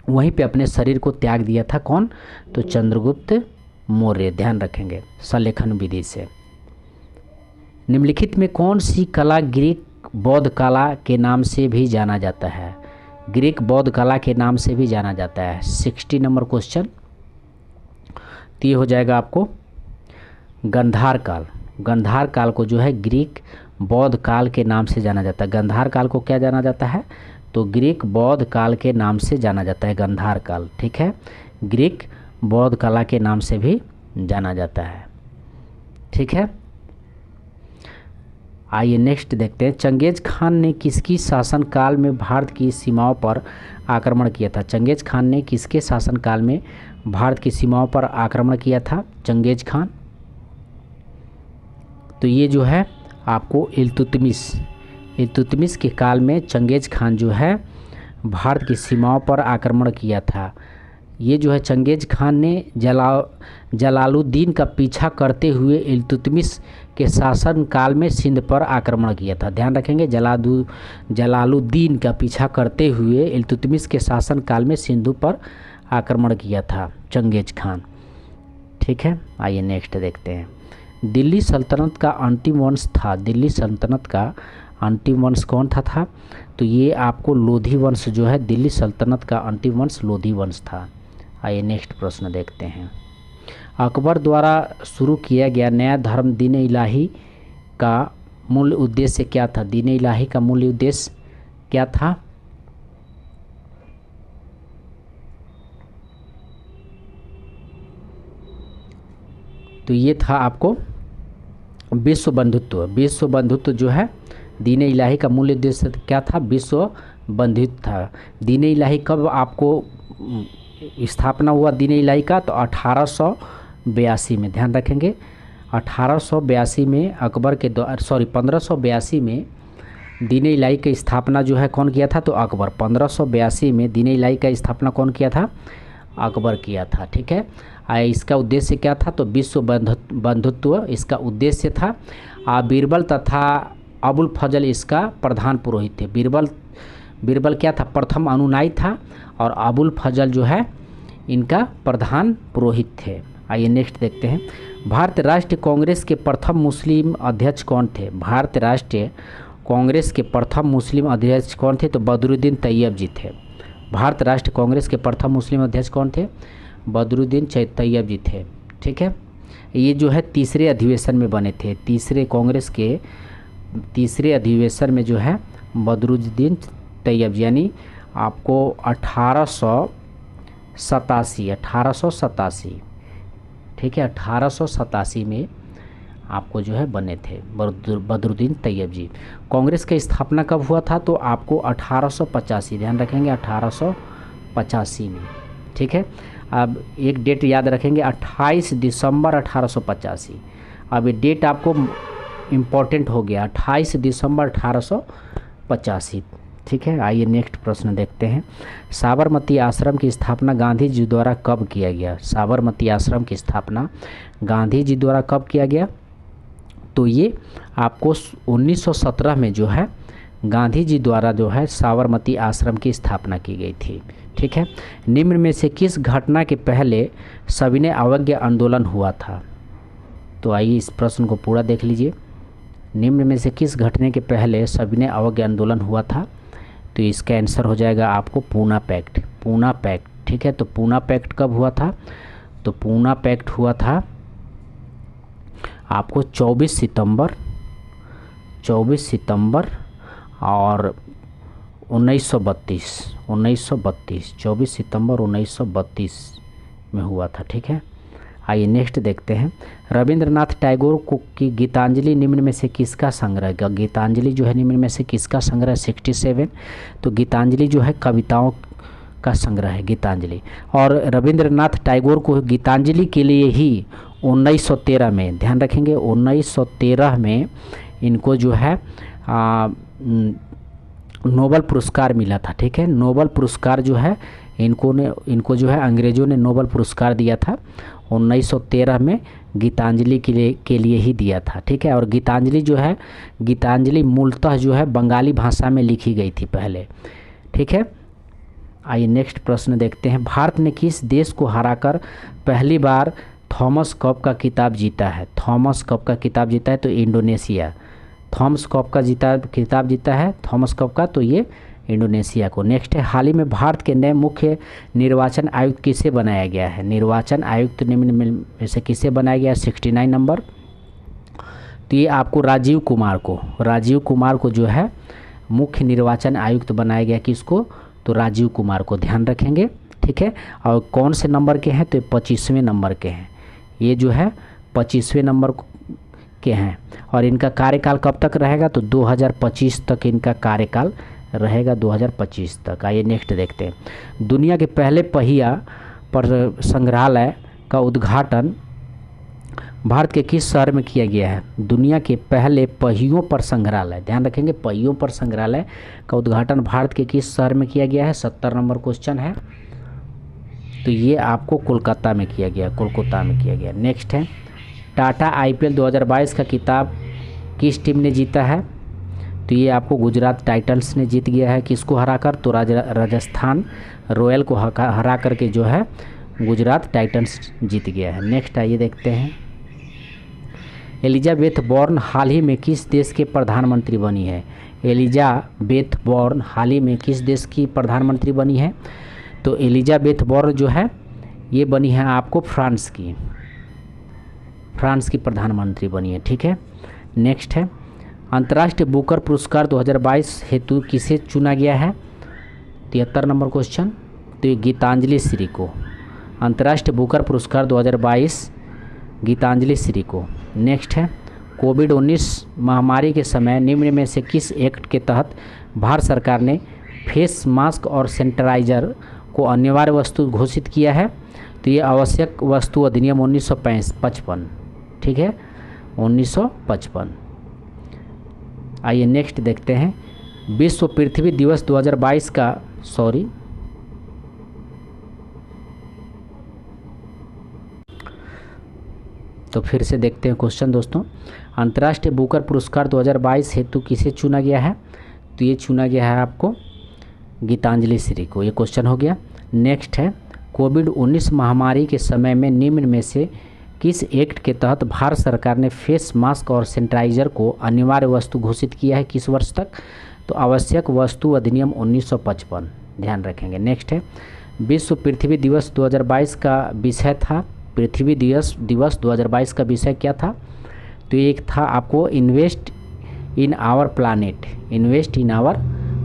वहीं पे अपने शरीर को त्याग दिया था। कौन? तो चंद्रगुप्त मौर्य। ध्यान रखेंगे सलेखन विधि से। निम्नलिखित में कौन सी कला ग्रीक बौद्ध कला के नाम से भी जाना जाता है? ग्रीक बौद्ध कला के नाम से भी जाना जाता है। 60 नंबर क्वेश्चन। तो ये हो जाएगा आपको गंधार काल। गंधार काल को जो है ग्रीक बौद्ध काल के नाम से जाना जाता है। गंधार काल को क्या जाना जाता है? तो ग्रीक बौद्ध काल के नाम से जाना जाता है गंधार काल। ठीक है, ग्रीक बौद्ध कला के नाम से भी जाना जाता है। ठीक है, आइए नेक्स्ट देखते हैं। चंगेज खान ने किसकी शासनकाल में भारत की सीमाओं पर आक्रमण किया था? चंगेज खान ने किसके शासनकाल में भारत की सीमाओं पर आक्रमण किया था? Genghis Khan. तो ये जो है आपको इल्तुतमिश के काल में चंगेज खान जो है भारत की सीमाओं पर आक्रमण किया था। ये जो है चंगेज खान ने जलालुद्दीन का पीछा करते हुए इल्तुतमिश के शासन काल में सिंध पर आक्रमण किया था। ध्यान रखेंगे, जलालुद्दीन का पीछा करते हुए इल्तुतमिश के शासन काल में सिंधु पर आक्रमण किया था चंगेज खान। ठीक है, आइए नेक्स्ट देखते हैं। दिल्ली सल्तनत का अंतिम वंश था। दिल्ली सल्तनत का अंतिम वंश कौन था? तो ये आपको लोधी वंश जो है, दिल्ली सल्तनत का अंतिम वंश लोधी वंश था। आइए नेक्स्ट प्रश्न देखते हैं। अकबर द्वारा शुरू किया गया नया धर्म दीन इलाही का मूल उद्देश्य क्या था? दीन इलाही का मूल उद्देश्य क्या था? तो ये था आपको विश्व बंधुत्व। विश्व बंधुत्व जो है दीन इलाही का मूल उद्देश्य क्या था? विश्व बंधुत्व था। दीन इलाही कब आपको स्थापना हुआ दीन इलाही का? तो 1882 में। ध्यान रखेंगे 1882 में अकबर के 1582 में दीन इलाही की स्थापना जो है कौन किया था? तो अकबर। 1582 में दीन इलाही का स्थापना कौन किया था? अकबर किया था। ठीक है, इसका उद्देश्य क्या था? तो विश्व बंधुत्व इसका उद्देश्य था। बीरबल तथा अबुल फजल इसका प्रधान पुरोहित थे। बीरबल क्या था? प्रथम अनुयायी था और अबुल फजल जो है इनका प्रधान पुरोहित थे। आइए नेक्स्ट देखते हैं। भारतीय राष्ट्रीय कांग्रेस के प्रथम मुस्लिम अध्यक्ष कौन थे? भारतीय राष्ट्रीय कांग्रेस के प्रथम मुस्लिम अध्यक्ष कौन थे? तो बदरुद्दीन तैयब जी थे। भारतीय राष्ट्रीय कांग्रेस के प्रथम मुस्लिम अध्यक्ष कौन थे? बदरुद्दीन तैयब जी थे। ठीक है, ये जो है तीसरे अधिवेशन में बने थे। कांग्रेस के तीसरे अधिवेशन में जो है बदरुद्दीन तैयब यानी आपको 1887 ठीक है 1887 में आपको जो है बने थे बदरुद्दीन तैयब जी। कांग्रेस की स्थापना कब हुआ था? तो आपको 1885। ध्यान रखेंगे 1885 में। ठीक है, अब एक डेट याद रखेंगे 28 दिसंबर 1885। अब ये डेट आपको इम्पोर्टेंट हो गया 28 दिसंबर 1885। ठीक है, आइए नेक्स्ट प्रश्न देखते हैं। साबरमती आश्रम की स्थापना गांधी जी द्वारा कब किया गया? साबरमती आश्रम की स्थापना गांधी जी द्वारा कब किया गया? तो ये आपको 1917 में जो है गांधी जी द्वारा जो है साबरमती आश्रम की स्थापना की गई थी। ठीक है, निम्न में से किस घटना के पहले सविनय अवज्ञा आंदोलन हुआ था? तो आइए इस प्रश्न को पूरा देख लीजिए। निम्न में से किस घटना के पहले सविनय अवज्ञा आंदोलन हुआ था? तो इसका आंसर हो जाएगा आपको पूना पैक्ट। पूना पैक्ट। ठीक है, तो पूना पैक्ट कब हुआ था? तो पूना पैक्ट हुआ था आपको 24 सितंबर और 1932 24 सितंबर 1932 में हुआ था। ठीक है, आइए नेक्स्ट देखते हैं। रविंद्रनाथ टैगोर को की गीतांजलि निम्न में से किसका संग्रह? गीतांजलि जो है निम्न में से किसका संग्रह? 67। तो गीतांजलि जो है कविताओं का संग्रह है गीतांजलि। और रविंद्रनाथ टैगोर को गीतांजलि के लिए ही 1913 में, ध्यान रखेंगे 1913 में इनको जो है नोबल पुरस्कार मिला था। ठीक है, नोबल पुरस्कार जो है इनको जो है अंग्रेज़ों ने नोबल पुरस्कार दिया था 1913 में गीतांजलि के लिए ही दिया था। ठीक है, और गीतांजलि जो है गीतांजलि मूलतः जो है बंगाली भाषा में लिखी गई थी पहले। ठीक है, आइए नेक्स्ट प्रश्न देखते हैं। भारत ने किस देश को हराकर पहली बार थॉमस कप का खिताब जीता है? थॉमस कप का खिताब जीता है तो इंडोनेशिया। थॉमस कप का खिताब जीता है थॉमस कप का, तो ये इंडोनेशिया को। नेक्स्ट है, हाल ही में भारत के नए मुख्य निर्वाचन आयुक्त किसे बनाया गया है? निर्वाचन आयुक्त निम्न में से किसे बनाया गया है? 69 नंबर। तो ये आपको राजीव कुमार को जो है मुख्य निर्वाचन आयुक्त बनाया गया। किसको? तो राजीव कुमार को, ध्यान रखेंगे, ठीक है। और कौन से नंबर के हैं? तो 25वें नंबर के हैं। ये जो है 25वें नंबर के हैं और इनका कार्यकाल कब तक रहेगा? तो 2025 तक इनका कार्यकाल रहेगा, 2025 तक। आइए नेक्स्ट देखते हैं। दुनिया के पहले पहिया पर संग्रहालय का उद्घाटन भारत के किस शहर में किया गया है? दुनिया के पहले पहियों पर संग्रहालय, ध्यान रखेंगे, पहियों पर संग्रहालय का उद्घाटन भारत के किस शहर में किया गया है? 70 नंबर क्वेश्चन है। तो ये आपको कोलकाता में किया गया। नेक्स्ट है, टाटा IPL 2022 का खिताब किस टीम ने जीता है? तो ये आपको गुजरात टाइटंस ने जीत गया है। किसको हराकर? तो राजस्थान रॉयल को हरा करके जो है गुजरात टाइटंस जीत गया है। नेक्स्ट आइए देखते हैं, एलिजाबेथ बोर्न हाल ही में किस देश के प्रधानमंत्री बनी है? एलिजाबेथ बोर्न हाल ही में किस देश की प्रधानमंत्री बनी है? तो एलिजाबेथ बोर्न जो है ये बनी है आपको फ्रांस की प्रधानमंत्री बनी है, ठीक है। नेक्स्ट है, अंतर्राष्ट्रीय बुकर पुरस्कार 2022 हेतु किसे चुना गया है? 73 नंबर क्वेश्चन। तो ये गीतांजलि श्री को, अंतर्राष्ट्रीय बुकर पुरस्कार 2022 गीतांजलि श्री को। नेक्स्ट है, कोविड-19 महामारी के समय निम्न में से किस एक्ट के तहत भारत सरकार ने फेस मास्क और सैनिटाइजर को अनिवार्य वस्तु घोषित किया है? तो ये आवश्यक वस्तु अधिनियम 1955, ठीक है, 1955। आइए नेक्स्ट देखते हैं, विश्व पृथ्वी दिवस 2022 का तो फिर से देखते हैं क्वेश्चन दोस्तों। अंतर्राष्ट्रीय बुकर पुरस्कार 2022 हेतु किसे चुना गया है? तो ये चुना गया है आपको गीतांजलि श्री को, ये क्वेश्चन हो गया। नेक्स्ट है, कोविड-19 महामारी के समय में निम्न में से किस एक्ट के तहत भारत सरकार ने फेस मास्क और सैनिटाइजर को अनिवार्य वस्तु घोषित किया है? किस वर्ष तक? तो आवश्यक वस्तु अधिनियम 1955, ध्यान रखेंगे। नेक्स्ट है, विश्व पृथ्वी दिवस 2022 का विषय था, पृथ्वी दिवस 2022 का विषय क्या था? तो एक था आपको इन्वेस्ट इन आवर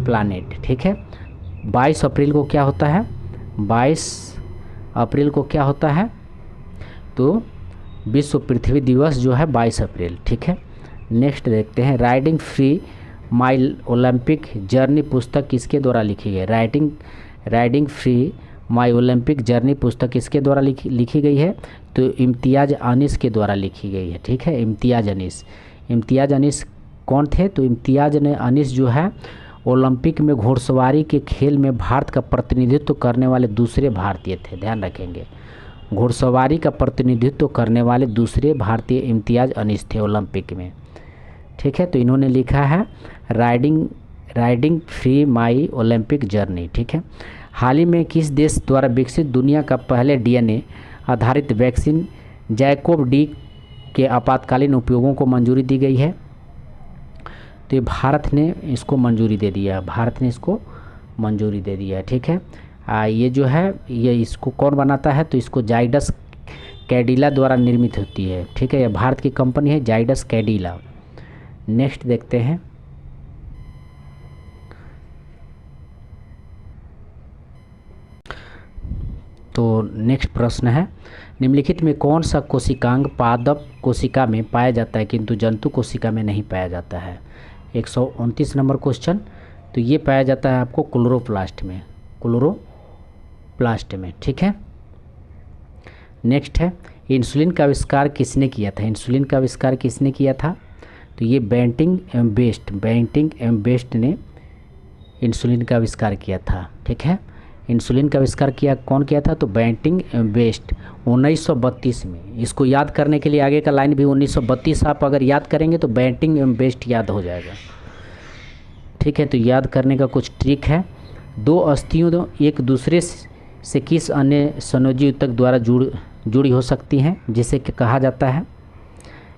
प्लानेट, ठीक है। 22 अप्रैल को क्या होता है? 22 अप्रैल को क्या होता है? तो विश्व पृथ्वी दिवस जो है 22 अप्रैल, ठीक है। नेक्स्ट देखते हैं, राइडिंग फ्री माई ओलंपिक जर्नी पुस्तक किसके द्वारा लिखी गई? राइडिंग फ्री माई ओलंपिक जर्नी पुस्तक किसके द्वारा लिखी गई है? तो इम्तियाज़ अनीस के द्वारा लिखी गई है, ठीक है। इम्तियाज़ अनीस कौन थे? तो इम्तियाज़ अनीस जो है ओलंपिक में घोड़सवारी के खेल में भारत का प्रतिनिधित्व करने वाले दूसरे भारतीय थे, ध्यान रखेंगे। घोड़सवारी का प्रतिनिधित्व करने वाले दूसरे भारतीय इम्तियाज़ अनीस थे ओलंपिक में, ठीक है। तो इन्होंने लिखा है राइडिंग फ्री माई ओलंपिक जर्नी, ठीक है। हाल ही में किस देश द्वारा विकसित दुनिया का पहले DNA आधारित वैक्सीन जैकोव डी के आपातकालीन उपयोगों को मंजूरी दी गई है? तो ये भारत ने इसको मंजूरी दे दिया है, ठीक है। ये जो है ये इसको कौन बनाता है? तो इसको जाइडस कैडिला द्वारा निर्मित होती है, ठीक है। ये भारत की कंपनी है जाइडस कैडिला। नेक्स्ट देखते हैं, तो नेक्स्ट प्रश्न है, निम्नलिखित में कौन सा कोशिकांग पादप कोशिका में पाया जाता है किंतु जंतु कोशिका में नहीं पाया जाता है? 129 नंबर क्वेश्चन। तो ये पाया जाता है आपको क्लोरोप्लास्ट में, ठीक है। नेक्स्ट है, इंसुलिन का आविष्कार किसने किया था? तो ये बेंटिंग एम बेस्ट ने इंसुलिन का आविष्कार किया था, ठीक है। इंसुलिन का आविष्कार कौन किया था? तो बेंटिंग एम बेस्ट 1932 में। इसको याद करने के लिए आगे का लाइन भी 1932 आप अगर याद करेंगे तो बेंटिंग एम बेस्ट याद हो जाएगा, ठीक है। तो याद करने का कुछ ट्रिक है। दो अस्थियों एक दूसरे से किस अन्य संयोजी ऊतक द्वारा जुड़ी हो सकती हैं, जिसे कि कहा जाता है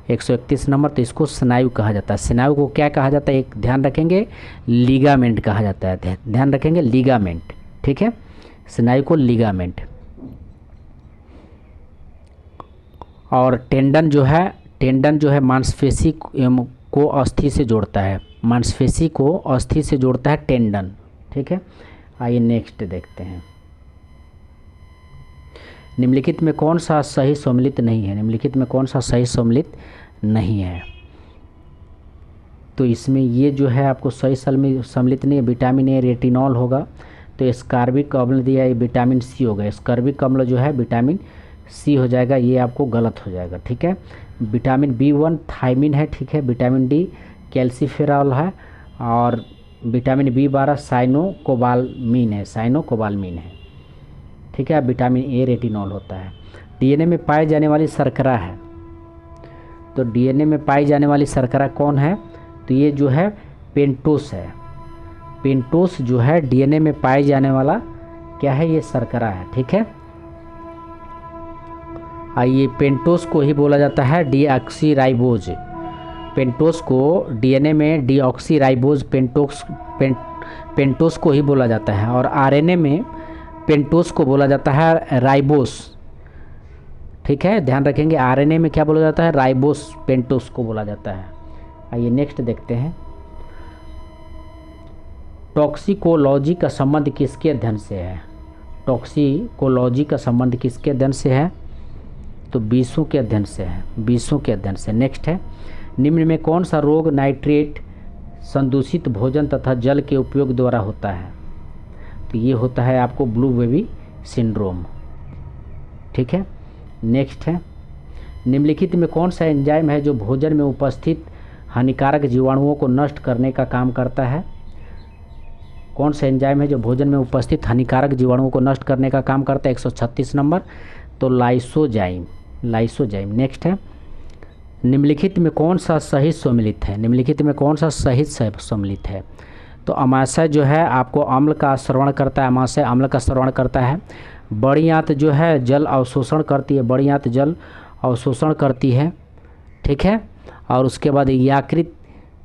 131 नंबर, तो इसको स्नायु कहा जाता है। स्नायु को क्या कहा जाता है, एक ध्यान रखेंगे, लिगामेंट कहा जाता है। ध्यान रखेंगे, लिगामेंट, ठीक है, स्नायु को लिगामेंट। और टेंडन जो है मांसपेशी को अस्थि से जोड़ता है, मांसपेशी को अस्थि से जोड़ता है टेंडन, ठीक है। आइए नेक्स्ट देखते हैं, निम्नलिखित में कौन सा सही सम्मिलित नहीं है, निम्नलिखित में कौन सा सही सम्मिलित नहीं है। तो इसमें ये जो है आपको सही सम्मिलित नहीं है, विटामिन ए रेटिनॉल होगा, तो स्कार्बिक अम्ल दिया है, विटामिन सी होगा, स्कार्बिक अम्ल जो है विटामिन सी हो जाएगा, ये आपको गलत हो जाएगा, ठीक है। विटामिन B1 थायमिन है, ठीक है। विटामिन डी कैल्सीफेरॉल है, और विटामिन B12 साइनोकोबालमीन है, ठीक है। विटामिन ए रेटिनॉल होता है। डीएनए में पाई जाने वाली शर्करा है, तो डीएनए में पाई जाने वाली शर्करा कौन है, तो ये जो है पेंटोस है। पेंटोस जो है डीएनए में पाई जाने वाला क्या है, ये शर्करा है, ठीक है। आइए, पेंटोस को ही बोला जाता है डीऑक्सीराइबोज। पेंटोस को डीएनए में डीऑक्सीराइबोज पेंटोस को ही बोला जाता है, और आरएनए में पेंटोस को बोला जाता है राइबोस, ठीक है। ध्यान रखेंगे, आरएनए में क्या बोला जाता है, राइबोस, पेंटोस को बोला जाता है। आइए नेक्स्ट देखते हैं, टॉक्सिकोलॉजी का संबंध किसके अध्ययन से है। टॉक्सिकोलॉजी का संबंध किसके अध्ययन से है, तो विषों के अध्ययन से है, विषों के अध्ययन से। नेक्स्ट है, निम्न में कौन सा रोग नाइट्रेट संदूषित भोजन तथा जल के उपयोग द्वारा होता है, तो ये होता है आपको ब्लू बेबी सिंड्रोम, ठीक है। नेक्स्ट है, निम्नलिखित में कौन सा एंजाइम है जो भोजन में उपस्थित हानिकारक जीवाणुओं को नष्ट करने का काम करता है। कौन सा एंजाइम है जो भोजन में उपस्थित हानिकारक जीवाणुओं को नष्ट करने का काम करता है, 136 नंबर, तो लाइसोजाइम। नेक्स्ट है, निम्नलिखित में कौन सा सही सम्मिलित है, निम्नलिखित में कौन सा सही सम्मिलित है, तो अमाशय जो है आपको अम्ल का श्रवण करता है, अमाशय अम्ल का श्रवण करता है। बड़ी आंत जो है जल अवशोषण करती है, बड़ी आंत जल अवशोषण करती है, ठीक है। और उसके बाद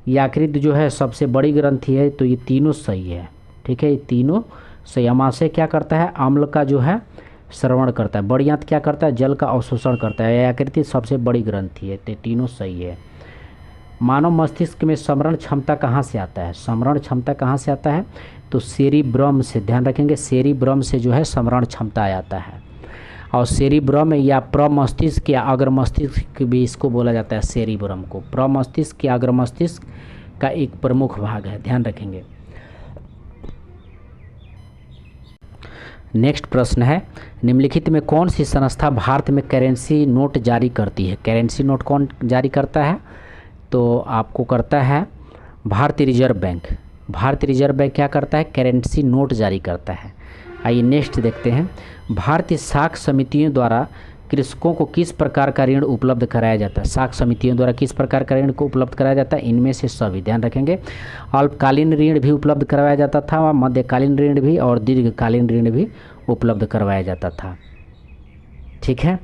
यकृत जो है सबसे बड़ी ग्रंथि है, तो ये तीनों सही है, ठीक है, ये तीनों सही। अमाशय क्या करता है, अम्ल का जो है श्रवण करता है, बड़ी आंत क्या करता है, जल का अवशोषण करता है, यकृत सबसे बड़ी ग्रंथि है, तो तीनों सही है। मानव मस्तिष्क में स्मरण क्षमता कहाँ से आता है, स्मरण क्षमता कहाँ से आता है, तो सेरिब्रम से। ध्यान रखेंगे, सेरिब्रम से जो है स्मरण क्षमता आता है, और सेरिब्रम या प्रमस्तिष्क या अग्र मस्तिष्क भी इसको बोला जाता है, सेरिब्रम को। प्रमस्तिष्क या अग्र मस्तिष्क का एक प्रमुख भाग है, ध्यान रखेंगे। नेक्स्ट प्रश्न है, निम्नलिखित में कौन सी संस्था भारत में करेंसी नोट जारी करती है। करेंसी नोट कौन जारी करता है, तो आपको करता है भारतीय रिजर्व बैंक। भारतीय रिजर्व बैंक क्या करता है, करेंसी नोट जारी करता है। आइए नेक्स्ट देखते हैं, भारतीय साख समितियों द्वारा कृषकों को किस प्रकार का ऋण उपलब्ध कराया जाता है। साख समितियों द्वारा किस प्रकार का ऋण को उपलब्ध कराया जाता है, इनमें से सभी। ध्यान रखेंगे, अल्पकालीन ऋण भी उपलब्ध करवाया जाता था, मध्यकालीन ऋण भी और दीर्घकालीन ऋण भी उपलब्ध करवाया जाता था, ठीक है।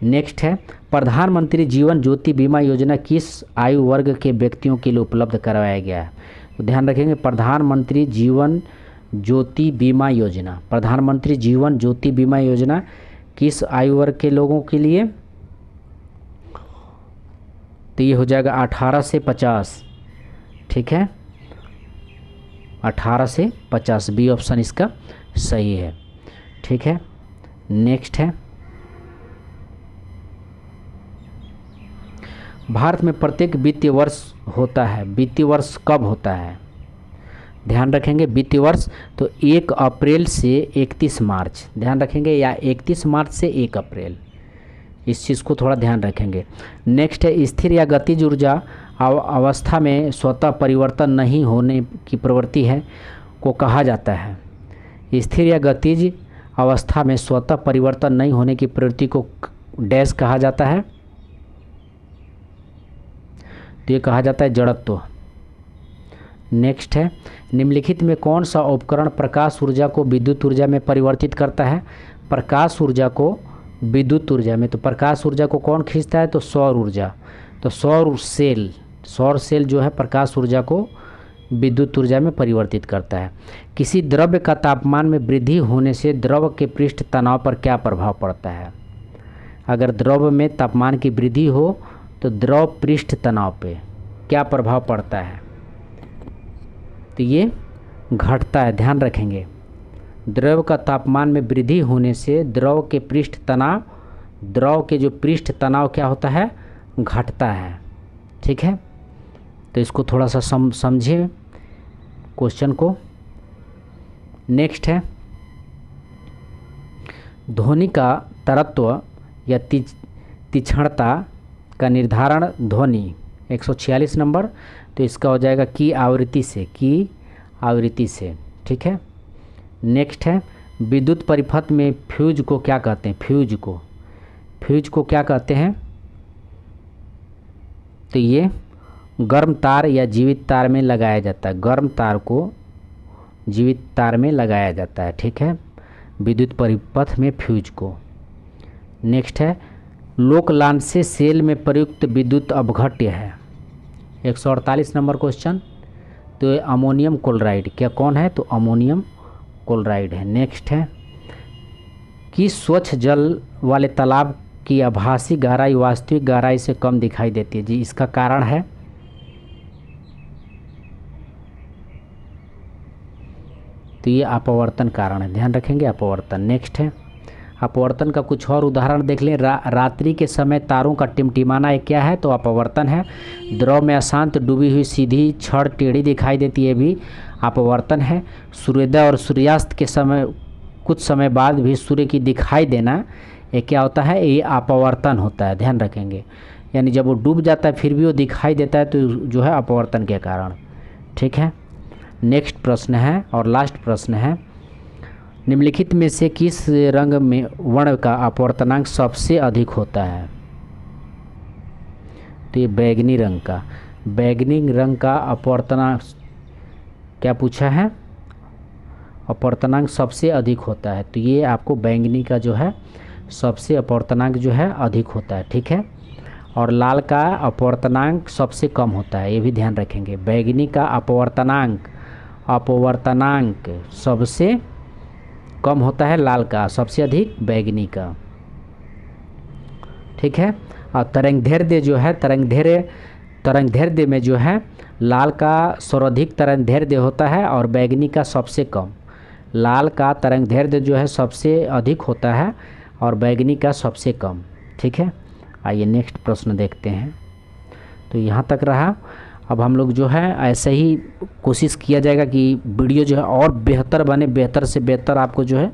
नेक्स्ट है, प्रधानमंत्री जीवन ज्योति बीमा योजना किस आयु वर्ग के व्यक्तियों के लिए उपलब्ध करवाया गया है, तो ध्यान रखेंगे, प्रधानमंत्री जीवन ज्योति बीमा योजना, प्रधानमंत्री जीवन ज्योति बीमा योजना किस आयु वर्ग के लोगों के लिए, तो ये हो जाएगा 18 से 50, ठीक है, 18 से 50, बी ऑप्शन इसका सही है, ठीक है। नेक्स्ट है, भारत में प्रत्येक वित्तीय वर्ष होता है, वित्तीय वर्ष कब होता है, ध्यान रखेंगे, वित्तीय वर्ष तो 1 अप्रैल से 31 मार्च, ध्यान रखेंगे, या 31 मार्च से 1 अप्रैल, इस चीज़ को थोड़ा ध्यान रखेंगे। नेक्स्ट है, स्थिर या गतिज ऊर्जा अवस्था में स्वतः परिवर्तन नहीं होने की प्रवृत्ति है को कहा जाता है। स्थिर या गतिज अवस्था में स्वतः परिवर्तन नहीं होने की प्रवृत्ति को डैश कहा जाता है, तो ये कहा जाता है जड़त्व। नेक्स्ट है, निम्नलिखित में कौन सा उपकरण प्रकाश ऊर्जा को विद्युत ऊर्जा में परिवर्तित करता है? प्रकाश ऊर्जा को विद्युत ऊर्जा में, तो प्रकाश ऊर्जा को कौन खींचता है? तो सौर ऊर्जा। तो सौर सेल जो है प्रकाश ऊर्जा को विद्युत ऊर्जा में परिवर्तित करता है। किसी द्रव्य का तापमान में वृद्धि होने से द्रव के पृष्ठ तनाव पर क्या प्रभाव पड़ता है? अगर द्रव में तापमान की वृद्धि हो तो द्रव पृष्ठ तनाव पे क्या प्रभाव पड़ता है? तो ये घटता है, ध्यान रखेंगे। द्रव का तापमान में वृद्धि होने से द्रव के जो पृष्ठ तनाव क्या होता है? घटता है। ठीक है, तो इसको थोड़ा सा समझिए क्वेश्चन को। नेक्स्ट है, ध्वनि का तरत्व या तीक्ष्णता का निर्धारण ध्वनि 146 नंबर, तो इसका हो जाएगा की आवृत्ति से। ठीक है, नेक्स्ट है, विद्युत परिपथ में फ्यूज को क्या कहते हैं? फ्यूज को क्या कहते हैं? तो ये गर्म तार या जीवित तार में लगाया जाता है। गर्म तार को जीवित तार में लगाया जाता है। ठीक है, विद्युत परिपथ में फ्यूज को। नेक्स्ट है, लोकलांसे सेल में प्रयुक्त विद्युत अपघट्य है 148 नंबर क्वेश्चन, तो अमोनियम क्लोराइड। क्या कौन है? तो अमोनियम क्लोराइड है। नेक्स्ट है, कि स्वच्छ जल वाले तालाब की आभासी गहराई वास्तविक गहराई से कम दिखाई देती है? जी, इसका कारण है तो ये अपवर्तन कारण है, ध्यान रखेंगे, अपवर्तन। नेक्स्ट है, अपवर्तन का कुछ और उदाहरण देख लें। रात्रि के समय तारों का टिमटिमाना ये क्या है? तो अपवर्तन है। द्रव में अशांत डूबी हुई सीधी छड़ टेढ़ी दिखाई देती है, भी अपवर्तन है। सूर्योदय और सूर्यास्त के समय कुछ समय बाद भी सूर्य की दिखाई देना, ये क्या होता है? ये अपवर्तन होता है, ध्यान रखेंगे। यानी जब वो डूब जाता है फिर भी वो दिखाई देता है, तो जो है अपवर्तन के कारण। ठीक है, नेक्स्ट प्रश्न है और लास्ट प्रश्न है, निम्नलिखित में से किस रंग में वर्ण का अपवर्तनांक सबसे अधिक होता है? तो ये बैगनी रंग का अपवर्तनांक क्या पूछा है? अपवर्तनांक सबसे अधिक होता है, तो ये आपको बैंगनी का जो है सबसे अपवर्तनांक जो है अधिक होता है। ठीक है, और लाल का अपवर्तनांक सबसे कम होता है, ये भी ध्यान रखेंगे। बैंगनी का अपवर्तनांक सबसे कम होता है, लाल का सबसे अधिक बैंगनी का। ठीक है, और तरंगदैर्ध्य जो है तरंगदैर्ध्य में जो है लाल का सर्वाधिक तरंगदैर्ध्य होता है और बैंगनी का सबसे कम। लाल का तरंगदैर्ध्य जो है सबसे अधिक होता है और बैंगनी का सबसे कम। ठीक है, आइए नेक्स्ट प्रश्न देखते हैं। तो यहाँ तक रहा। अब हम लोग जो है ऐसे ही कोशिश किया जाएगा कि वीडियो जो है और बेहतर बने, बेहतर से बेहतर आपको जो है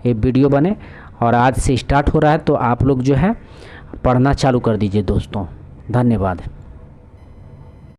ये वीडियो बने। और आज से स्टार्ट हो रहा है, तो आप लोग जो है पढ़ना चालू कर दीजिए दोस्तों। धन्यवाद।